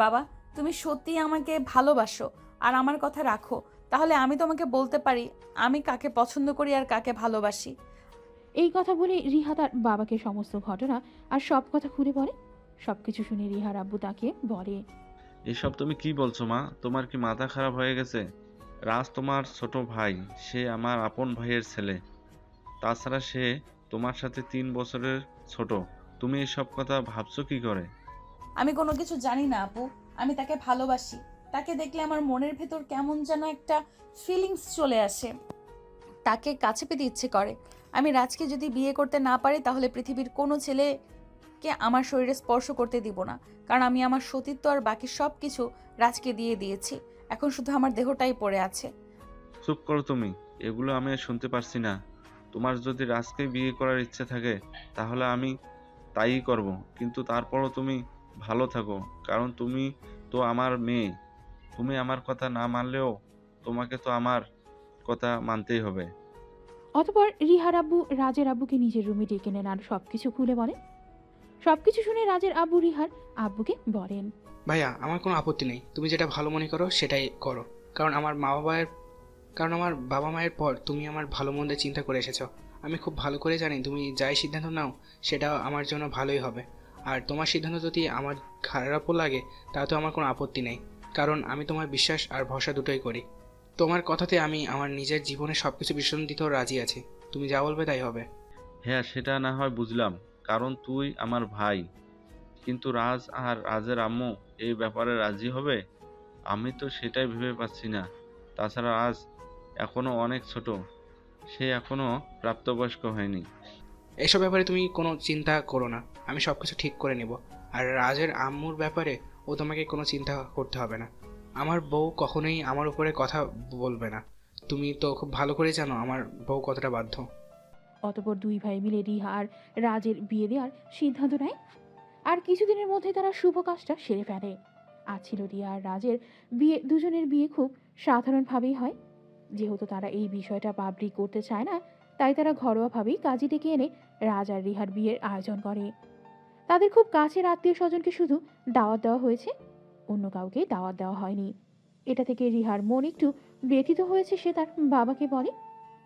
Speaker 1: বাবা, তুমি সত্যি আমাকে ভালোবাসো আর আমার কথা রাখো, তাহলে আমি তোমাকে বলতে পারি আমি কাকে পছন্দ করি আর কাকে ভালোবাসি।
Speaker 3: এই কথা বলে রিহা তার বাবাকে সমস্ত ঘটনা আর সব কথা খুলে বলে। সবকিছু শুনে রিহার আব্বু তাকে বলে,
Speaker 8: এসব তুমি কি বলছো মা? তোমার কি মাথা খারাপ হয়ে গেছে? রাজ তোমার ছোট ভাই, সে আমার আপন ভাইয়ের ছেলে। তাছাড়া সে তোমার সাথে 3 বছরের ছোট। তুমি এসব কথা ভাবছো কি করে?
Speaker 1: আমি কোনো কিছু জানি না আপু, আমি তাকে ভালোবাসি। তাকে দেখলে আমার মনের ভেতর কেমন যেন একটা ফিলিংস চলে আসে, তাকে কাছে পেতে ইচ্ছে করে। আমি রাজকে যদি বিয়ে করতে না পারি তাহলে পৃথিবীর কোনো ছেলেকে আমার শরীরে স্পর্শ করতে দিব না, কারণ আমি আমার সতীত্ব আর বাকি সব কিছু রাজকে দিয়ে দিয়েছি। এখন শুধু আমার দেহটাই পড়ে আছে।
Speaker 8: চুপ করো তুমি, এগুলো আমি আর শুনতে পারছি না। তোমার যদি রাজকে বিয়ে করার ইচ্ছে থাকে তাহলে আমি তাই করব, কিন্তু তারপরও তুমি ভালো থাকো, কারণ তুমি তো আমার মেয়ে। তুমি আমার কথা না মানলেও তোমাকে তো আমার কথা মানতেই হবে।
Speaker 3: অতপর রিহার আব্বু রাজের আব্বুকে নিজের রুমে ডেকে নেন আর সবকিছু খুলে বলেন। সবকিছু শুনে রাজের আব্বু রিহার আব্বুকে বলেন,
Speaker 6: ভাইয়া, আমার কোনো আপত্তি নেই, তুমি যেটা ভালো মনে করো সেটাই করো। কারণ আমার বাবা মায়ের পর তুমি আমার ভালো মন্দের চিন্তা করে এসেছো। আমি খুব ভালো করে জানি তুমি যাই সিদ্ধান্ত নাও সেটা আমার জন্য ভালোই হবে। আর তোমার সিদ্ধান্ত যদি আমার খারাপও লাগে তাতেও আমার কোনো আপত্তি নেই, কারণ আমি তোমার বিশ্বাস আর ভরসা দুটোই করি। তোমার কথাতে আমি আমার নিজের জীবনে সব কিছু বিসর্জন দিতেও রাজি আছি। তুমি যা বলবে তাই হবে।
Speaker 8: হ্যাঁ, সেটা না হয় বুঝলাম, কারণ তুই আমার ভাই। কিন্তু রাজ আর রাজের আম্মু এই ব্যাপারে রাজি হবে? আমি তো সেটাই ভেবে পাচ্ছি না। তাছাড়া রাজ এখনো অনেক ছোট, সে এখনো প্রাপ্তবয়স্ক হয়নি।
Speaker 6: এসব ব্যাপারে তুমি কোনো চিন্তা করো না, আমি সব কিছু ঠিক করে নেব। আর রাজের আম্মুর ব্যাপারে ও তোমাকে কোনো চিন্তা করতে হবে না। আমার বউ কখনোই আমার উপরে কথা বলবে না। তুমি তো খুব ভালো করে জানো আমার বউ কতটা বাধ্য।
Speaker 3: অতপর দুই ভাই মিলে রিহা আর রাজের বিয়ে দেওয়ার সিদ্ধান্ত নেয়। আর কিছুদিনের মধ্যে তারা শুভ কাজটা সেরে ফেলে। আজ ছিল রিয়া আর রাজের বিয়ে। দুজনের বিয়ে খুব সাধারণভাবেই হয়। যেহেতু তারা এই বিষয়টা পাবলিক করতে চায় না, তাই তারা ঘরোয়াভাবেই কাজী ডেকে এনে রাজ আর রিহার বিয়ের আয়োজন করে। তাদের খুব কাছের আত্মীয় স্বজনকে শুধু দাওয়াত দেওয়া হয়েছে, অন্য কাউকে দাওয়াত দেওয়া হয়নি। এটা থেকে রিহার মন একটু ব্যথিত হয়েছে। সে তার বাবাকে বলে,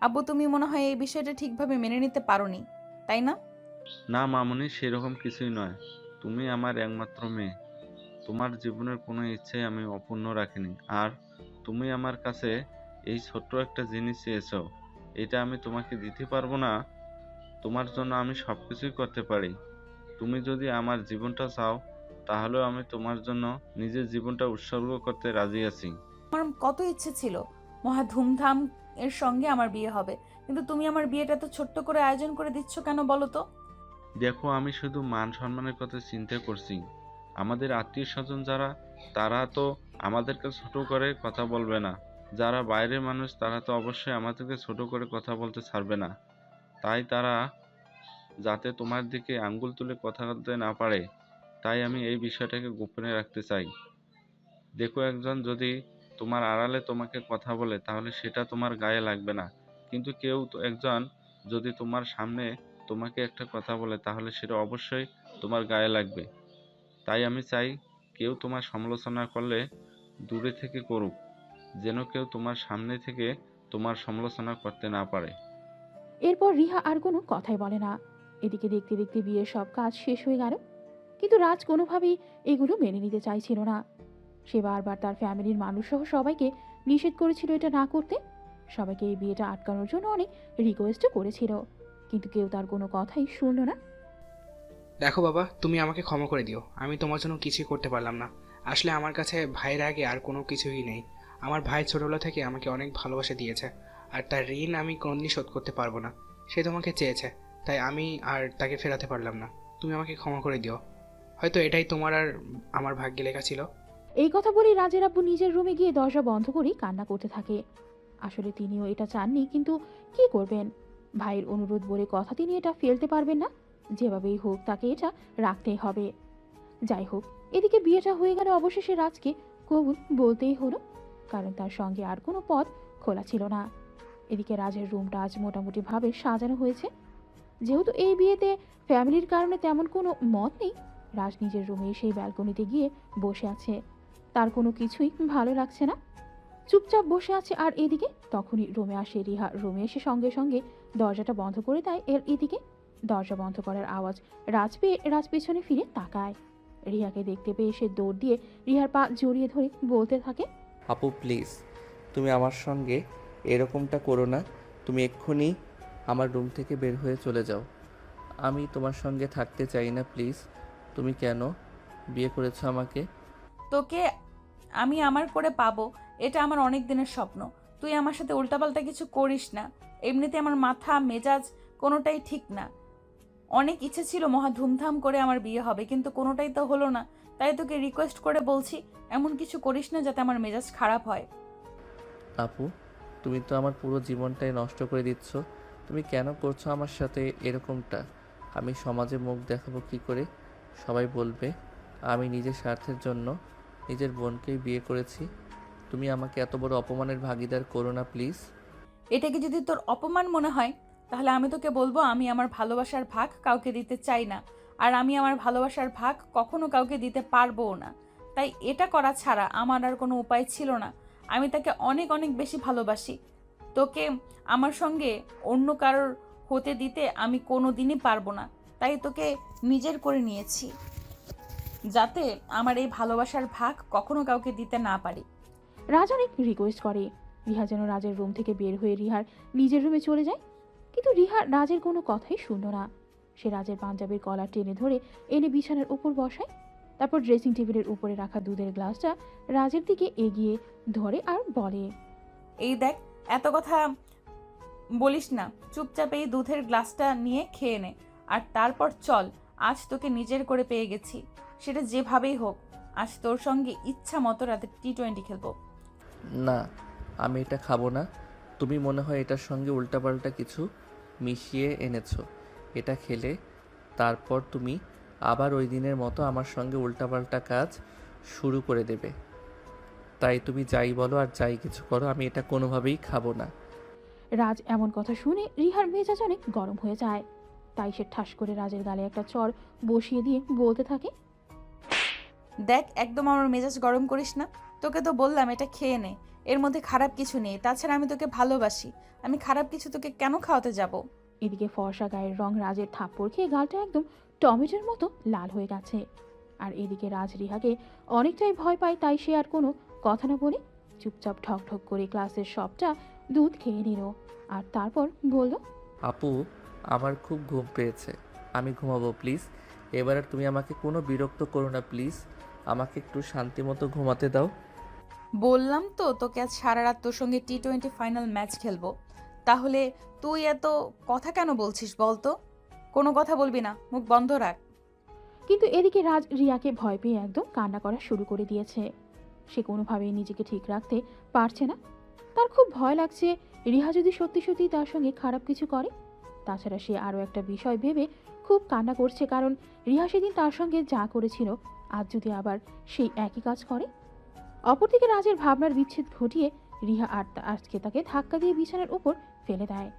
Speaker 1: আব্বু, তুমি মনে হয় এই বিষয়টা ঠিকভাবে মেনে নিতে পারোনি, তাই না?
Speaker 8: না মামুনি, সেরকম কিছুই নয়। তুমি আমার একমাত্র মেয়ে। তোমার জীবনের কোনো ইচ্ছাই আমি অপূর্ণ রাখিনি। আর তুমি আমার কাছে এই ছোট্ট একটা জিনিস চেয়েছো, এটা আমি তোমাকে দিতে পারবো না? তোমার জন্য আমি সবকিছুই করতে পারি। তুমি যদি আমার জীবনটা চাও তাহলেও আমি তোমার জন্য নিজের জীবনটা উৎসর্গ করতে রাজি আছি।
Speaker 1: আমার কত ইচ্ছে ছিল মহা ধুমধাম এর সঙ্গে আমার বিয়ে হবে, কিন্তু তুমি আমার বিয়েটা তো ছোট্ট করে আয়োজন করে দিচ্ছ কেন বলো তো?
Speaker 8: দেখো, আমি শুধু মান সম্মানের কথা চিন্তা করছি। আমাদের আত্মীয় স্বজন যারা, তারা তো আমাদেরকে ছোট করে কথা বলবে না। যারা বাইরের মানুষ তারা তো অবশ্যই আমাদেরকে ছোট করে কথা বলতে ছাড়বে না। তাই তারা যাতে তোমার দিকে আঙ্গুল তুলে কথা বলতে না পারে, তাই আমি এই বিষয়টাকে গোপনে রাখতে চাই। দেখো, একজন যদি তোমার আড়ালে তোমাকে কথা বলে তাহলে সেটা তোমার গায়ে লাগবে না, কিন্তু কেউ তো একজন যদি তোমার সামনে তোমাকে একটা কথা বলে তাহলে সেটা অবশ্যই তোমার গায়ে লাগবে। তাই আমি চাই কেউ তোমার সমালোচনা করলে দূরে থেকে করুক, যেন কেউ তোমার সামনে থেকে তোমার সমালোচনা করতে না পারে।
Speaker 3: এরপর রিহা আর কোনো কথাই বলে না। এদিকে দেখতে দেখতে বিয়ের সব কাজ শেষ হয়ে গেল, কিন্তু রাজ কোনোভাবেই এগুলো মেনে নিতে চাইছিল না। সে বারবার তার ফ্যামিলির মানুষসহ সবাইকে নিষেধ করেছিল এটা না করতে। সবাইকে এই বিয়েটা আটকানোর জন্য অনেক রিকোয়েস্টও করেছিল, কিন্তু কেউ তার কোনো কথাই শুনল না।
Speaker 6: দেখো বাবা, তুমি আমাকে ক্ষমা করে দিও, আমি তোমার জন্য কিছুই করতে পারলাম না। আসলে আমার কাছে ভাইয়ের আগে আর কোনো কিছুই নেই। আমার ভাই ছোটবেলা থেকে আমাকে অনেক ভালোবাসা দিয়েছে, আর তার ঋণ আমি কোনোদিনই শোধ করতে পারবো না। সে তোমাকে চেয়েছে, তাই আমি আর তাকে ফেরাতে পারলাম না। তুমি আমাকে ক্ষমা করে দিও। হয়তো এটাই তোমার আর আমার ভাগ্যে লেখা ছিল।
Speaker 3: এই কথা বলে রাজের আব্বু নিজের রুমে গিয়ে দরজা বন্ধ করেই কান্না করতে থাকে। আসলে তিনিও এটা চাননি, কিন্তু কি করবেন? ভাইয়ের অনুরোধ বলে কথা তিনি এটা ফেলতে পারবেন না। যেভাবেই হোক তাকে এটা রাখতেই হবে। যাই হোক, এদিকে বিয়েটা হয়ে গেলে অবশেষে রাজকে কবুল বলতেই হলো, কারণ তার সঙ্গে আর কোনো পথ খোলা ছিল না। এদিকে রাজের রুমটা আজ মোটামুটি ভাবে সাজানো হয়েছে। যেহেতু এই বিয়েতে ফ্যামিলির কারণে তেমন কোনো মত নেই, রাজ নিজের রুমে সেই ব্যালকনিতে গিয়ে বসে আছে। তার কোনো কিছুই ভালো লাগছে না, চুপচাপ বসে আছে। আর এদিকে তখনই রুমে আসে রিহা। রুমে এসে সঙ্গে সঙ্গে দরজাটা বন্ধ করে দেয়। এর এদিকে দরজা বন্ধ করার আওয়াজ রাজ পেয়ে রাজ পেছনে ফিরে তাকায়। রিহাকে দেখতে পেয়ে সে দৌড় দিয়ে রিহার পা জড়িয়ে ধরে বলতে থাকে,
Speaker 2: আপু প্লিজ, তুমি আমার সঙ্গে এরকমটা করো না। তুমি এক্ষুনি আমার রুম থেকে বের হয়ে চলে যাও। আমি তোমার সঙ্গে থাকতে চাই না, প্লিজ। তুমি কেন বিয়ে করেছো আমাকে?
Speaker 1: তোকে আমি আমার করে পাবো, এটা আমার অনেক দিনের স্বপ্ন। তুই আমার সাথে উল্টাপাল্টা কিছু করিস না। এমনিতে আমার মাথা মেজাজ কোনোটাই ঠিক না। অনেক ইচ্ছে ছিল মহা ধুমধাম করে আমার বিয়ে হবে, কিন্তু কোনোটাই তো হলো না। তাই তোকে রিকোয়েস্ট করে বলছি, এমন কিছু করিস না যাতে আমার মেজাজ খারাপ হয়।
Speaker 2: আপু, তুমি তো আমার পুরো জীবনটাই নষ্ট করে দিচ্ছ। তুমি কেন করছো আমার সাথে এরকমটা? আমি সমাজে মুখ দেখাবো কি করে? সবাই বলবে আমি নিজের স্বার্থের জন্য নিজের বোনকেই বিয়ে করেছি। তুমি আমাকে এত বড় অপমানের ভাগিদার করো না, প্লিজ।
Speaker 1: এটাকে যদি তোর অপমান মনে হয়, তাহলে আমি তোকে বলবো আমি আমার ভালোবাসার ভাগ কাউকে দিতে চাই না। আর আমি আমার ভালোবাসার ভাগ কখনো কাউকে দিতে পারবোও না। তাই এটা করা ছাড়া আমার আর কোনো উপায় ছিল না। আমি তাকে অনেক অনেক বেশি ভালোবাসি। তোকে আমার সঙ্গে অন্য কারোর হতে দিতে আমি কোনো দিনই পারবো না। তাই তোকে নিজের করে নিয়েছি, যাতে আমার এই ভালোবাসার ভাগ কখনো কাউকে দিতে না পারি।
Speaker 3: রাজ অনেক রিকোয়েস্ট করে। রিহা যেন রাজের রুম থেকে বের হয়ে রিহার নিজের রুমে চলে যায়, কিন্তু রিহা রাজের কোনো কথাই শুনল না। সে রাজের পাঞ্জাবির কলার টেনে ধরে এনে বিছানার উপর বসায়। তারপর ড্রেসিং টেবিলের উপরে রাখা দুধের গ্লাসটা রাজের দিকে এগিয়ে ধরে আর বলে,
Speaker 1: এই দেখ, এত কথা বলিস না, চুপচাপ এই দুধের গ্লাসটা নিয়ে খেয়ে নে। আর তারপর চল, আজ তোকে নিজের করে পেয়ে গেছি, সেটা যেভাবেই হোক। আজ তোর সঙ্গে ইচ্ছা মতো রাতে T20 খেলবো।
Speaker 2: না, আমি এটা খাবো না। তুমি মনে হয় এটার সঙ্গে উল্টাপাল্টা কিছু মিশিয়ে এনেছো। এটা খেলে তারপর তুমি আবার ওই দিনের মতো আমার সঙ্গে উল্টাপাল্টা কাজ শুরু করে দেবে। তাই তুমি যাই বলো আর যাই কিছু করো, আমি এটা কোনোভাবেই খাবো না।
Speaker 3: রাজ এমন কথা শুনে রিহার মেজাজ অনেক গরম হয়ে যায়। তাই সে ঠাস করে রাজের গালে একটা চড় বসিয়ে দিয়ে বলতে থাকে,
Speaker 1: দেখ, একদম আমার মেজাজ গরম করিস না। তোকে তো বললাম এটা খেয়ে নে, এর মধ্যে খারাপ কিছু নেই। তাছাড়া আমি তোকে ভালোবাসি, আমি খারাপ কিছু তোকে কেন খাওয়াতে যাব?
Speaker 3: এদিকে ফর্সা গায়ের রং রাজের থাপ্পড় খেয়ে গালটা একদম টমেটোর মতো লাল হয়ে গেছে। আর এদিকে রাজ রিহাকে অনেকটাই ভয় পায়। তাই সে আর কোনো কথা না বলে চুপচাপ ঠক ঠক করে ক্লাসের সবটা দুধ খেয়ে নিল। আর তারপর বলল,
Speaker 2: আপু, আমার খুব ঘুম পেয়েছে, আমি ঘুমাবো প্লিজ। এবার আর তুমি আমাকে কোনো বিরক্ত করো না প্লিজ। আমাকে একটু শান্তি মতো ঘুমাতে দাও।
Speaker 1: বললাম তো তোকে আজ সারা রাত তোর সঙ্গে T20 ফাইনাল ম্যাচ খেলবো। তাহলে তুই এত কথা কেন বলছিস বলতো? কোনো কথা বলবি না, মুখ বন্ধ রাখ।
Speaker 3: কিন্তু এদিকে রাজ রিয়াকে ভয় পেয়ে একদম কান্না করা শুরু করে দিয়েছে। সে কোনোভাবেই নিজেকে ঠিক রাখতে পারছে না। তার খুব ভয় লাগছে রিহা যদি সত্যি সত্যি তার সঙ্গে খারাপ কিছু করে। তাছাড়া সে আরও একটা বিষয় ভেবে খুব কান্না করছে, কারণ রিহা সেদিন তার সঙ্গে যা করেছিল আজ যদি আবার সেই একই কাজ করে। অপরদিকে রাজের ভাবনার বিচ্ছেদ ঘটিয়ে রিহা আজকে তাকে ধাক্কা দিয়ে বিছানার উপর ফেলে দেয়।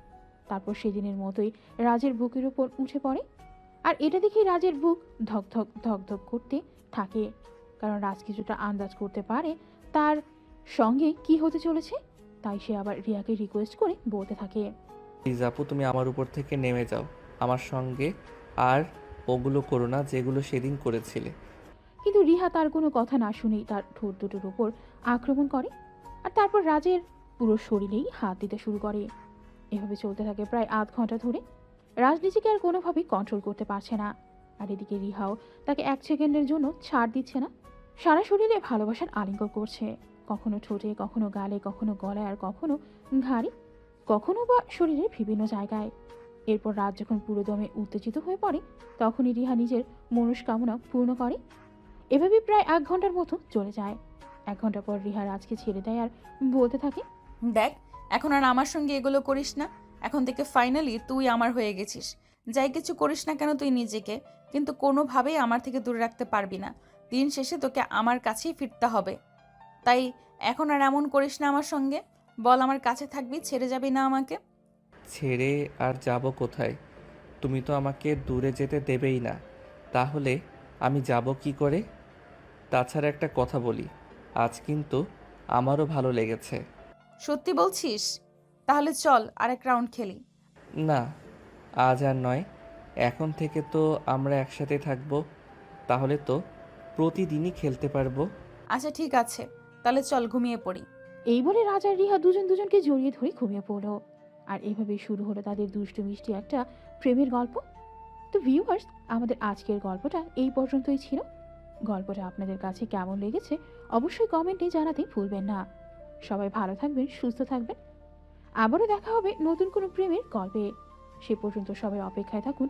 Speaker 3: তারপর সেদিনের মতোই রাজের বুকের উপর উঠে পড়ে। আর এটা দেখেই রাজের বুক ধক ধক ধক ধক করতে থাকে, কারণ রাজ কিছুটা আন্দাজ করতে পারে তার সঙ্গে কি হতে চলেছে। তাই সে আবার রিয়াকে রিকোয়েস্ট করে বলতে থাকে,
Speaker 2: প্লিজ আপু, তুমি আমার উপর থেকে নেমে যাও। আমার সঙ্গে আর ওগুলো করো না যেগুলো সেদিন করেছিলে।
Speaker 3: কিন্তু রিহা তার কোনো কথা না শুনেই তার ঠোঁট দুটোর উপর আক্রমণ করে। আর তারপর রাজের পুরো শরীরেই হাত দিতে শুরু করে। এভাবে চলতে থাকে প্রায় আধ ঘন্টা ধরে। রাজ নিজেকে আর কোনোভাবেই কন্ট্রোল করতে পারছে না। আর এদিকে রিহাও তাকে এক সেকেন্ডের জন্য ছাড় দিচ্ছে না। সারা শরীরে ভালোবাসার আলিঙ্গন করছে, কখনো ঠোঁটে, কখনো গালে, কখনো গলায়, আর কখনো ঘাড়ে, কখনো বা শরীরের বিভিন্ন জায়গায়। এরপর রাজ যখন পুরো দমে উত্তেজিত হয়ে পড়ে, তখনই রিহা নিজের মনস্কামনা পূর্ণ করে। এভাবে প্রায় 1 ঘন্টার মতো চলে যায়। 1 ঘন্টা পর রিহা রাজকে ছেড়ে দেয় আর বলতে থাকে,
Speaker 1: দেখ, এখন আর আমার সঙ্গে এগুলো করিস না। এখন থেকে ফাইনালি তুই আমার হয়ে গেছিস। যাই কিছু করিস না কেন তুই নিজেকে কিন্তু কোনোভাবেই আমার থেকে দূরে রাখতে পারবি না। দিন শেষে তোকে আমার কাছেই ফিরতে হবে। তাই এখন আর এমন করিস না আমার সঙ্গে। বল, আমার কাছে থাকবি, ছেড়ে যাবি না আমাকে?
Speaker 2: ছেড়ে আর যাব কোথায়? তুমি তো আমাকে দূরে যেতে দেবেই না, তাহলে আমি যাব কি করে? তাছাড়া একটা কথা বলি, আজ কিন্তু আমারও ভালো লেগেছে।
Speaker 1: সত্যি বলছিস? তাহলে চল আরেক রাউন্ড খেলি।
Speaker 2: না, আজ আর নয়, এখন থেকে তো আমরা একসাথে থাকবো, তাহলে তো প্রতিদিনই খেলতে পারবো।
Speaker 1: আচ্ছা ঠিক আছে, তাহলে চল ঘুমিয়ে পড়ি।
Speaker 3: এই বলে রাজ আর রিহা দুজন দুজনকে জড়িয়ে ধরে ঘুমিয়ে পড়ল। আর এইভাবে শুরু হলো তাদের দুষ্টু মিষ্টি একটা প্রেমের গল্প। তো ভিউয়ার্স, আমাদের আজকের গল্পটা এই পর্যন্তই ছিল। গল্পটা আপনাদের কাছে কেমন লেগেছে অবশ্যই কমেন্টে জানাতে ভুলবেন না। সবাই ভালো থাকবেন, সুস্থ থাকবেন। আবারও দেখা হবে নতুন কোনো প্রেমের গল্পে। সে পর্যন্ত সবাই অপেক্ষায় থাকুন।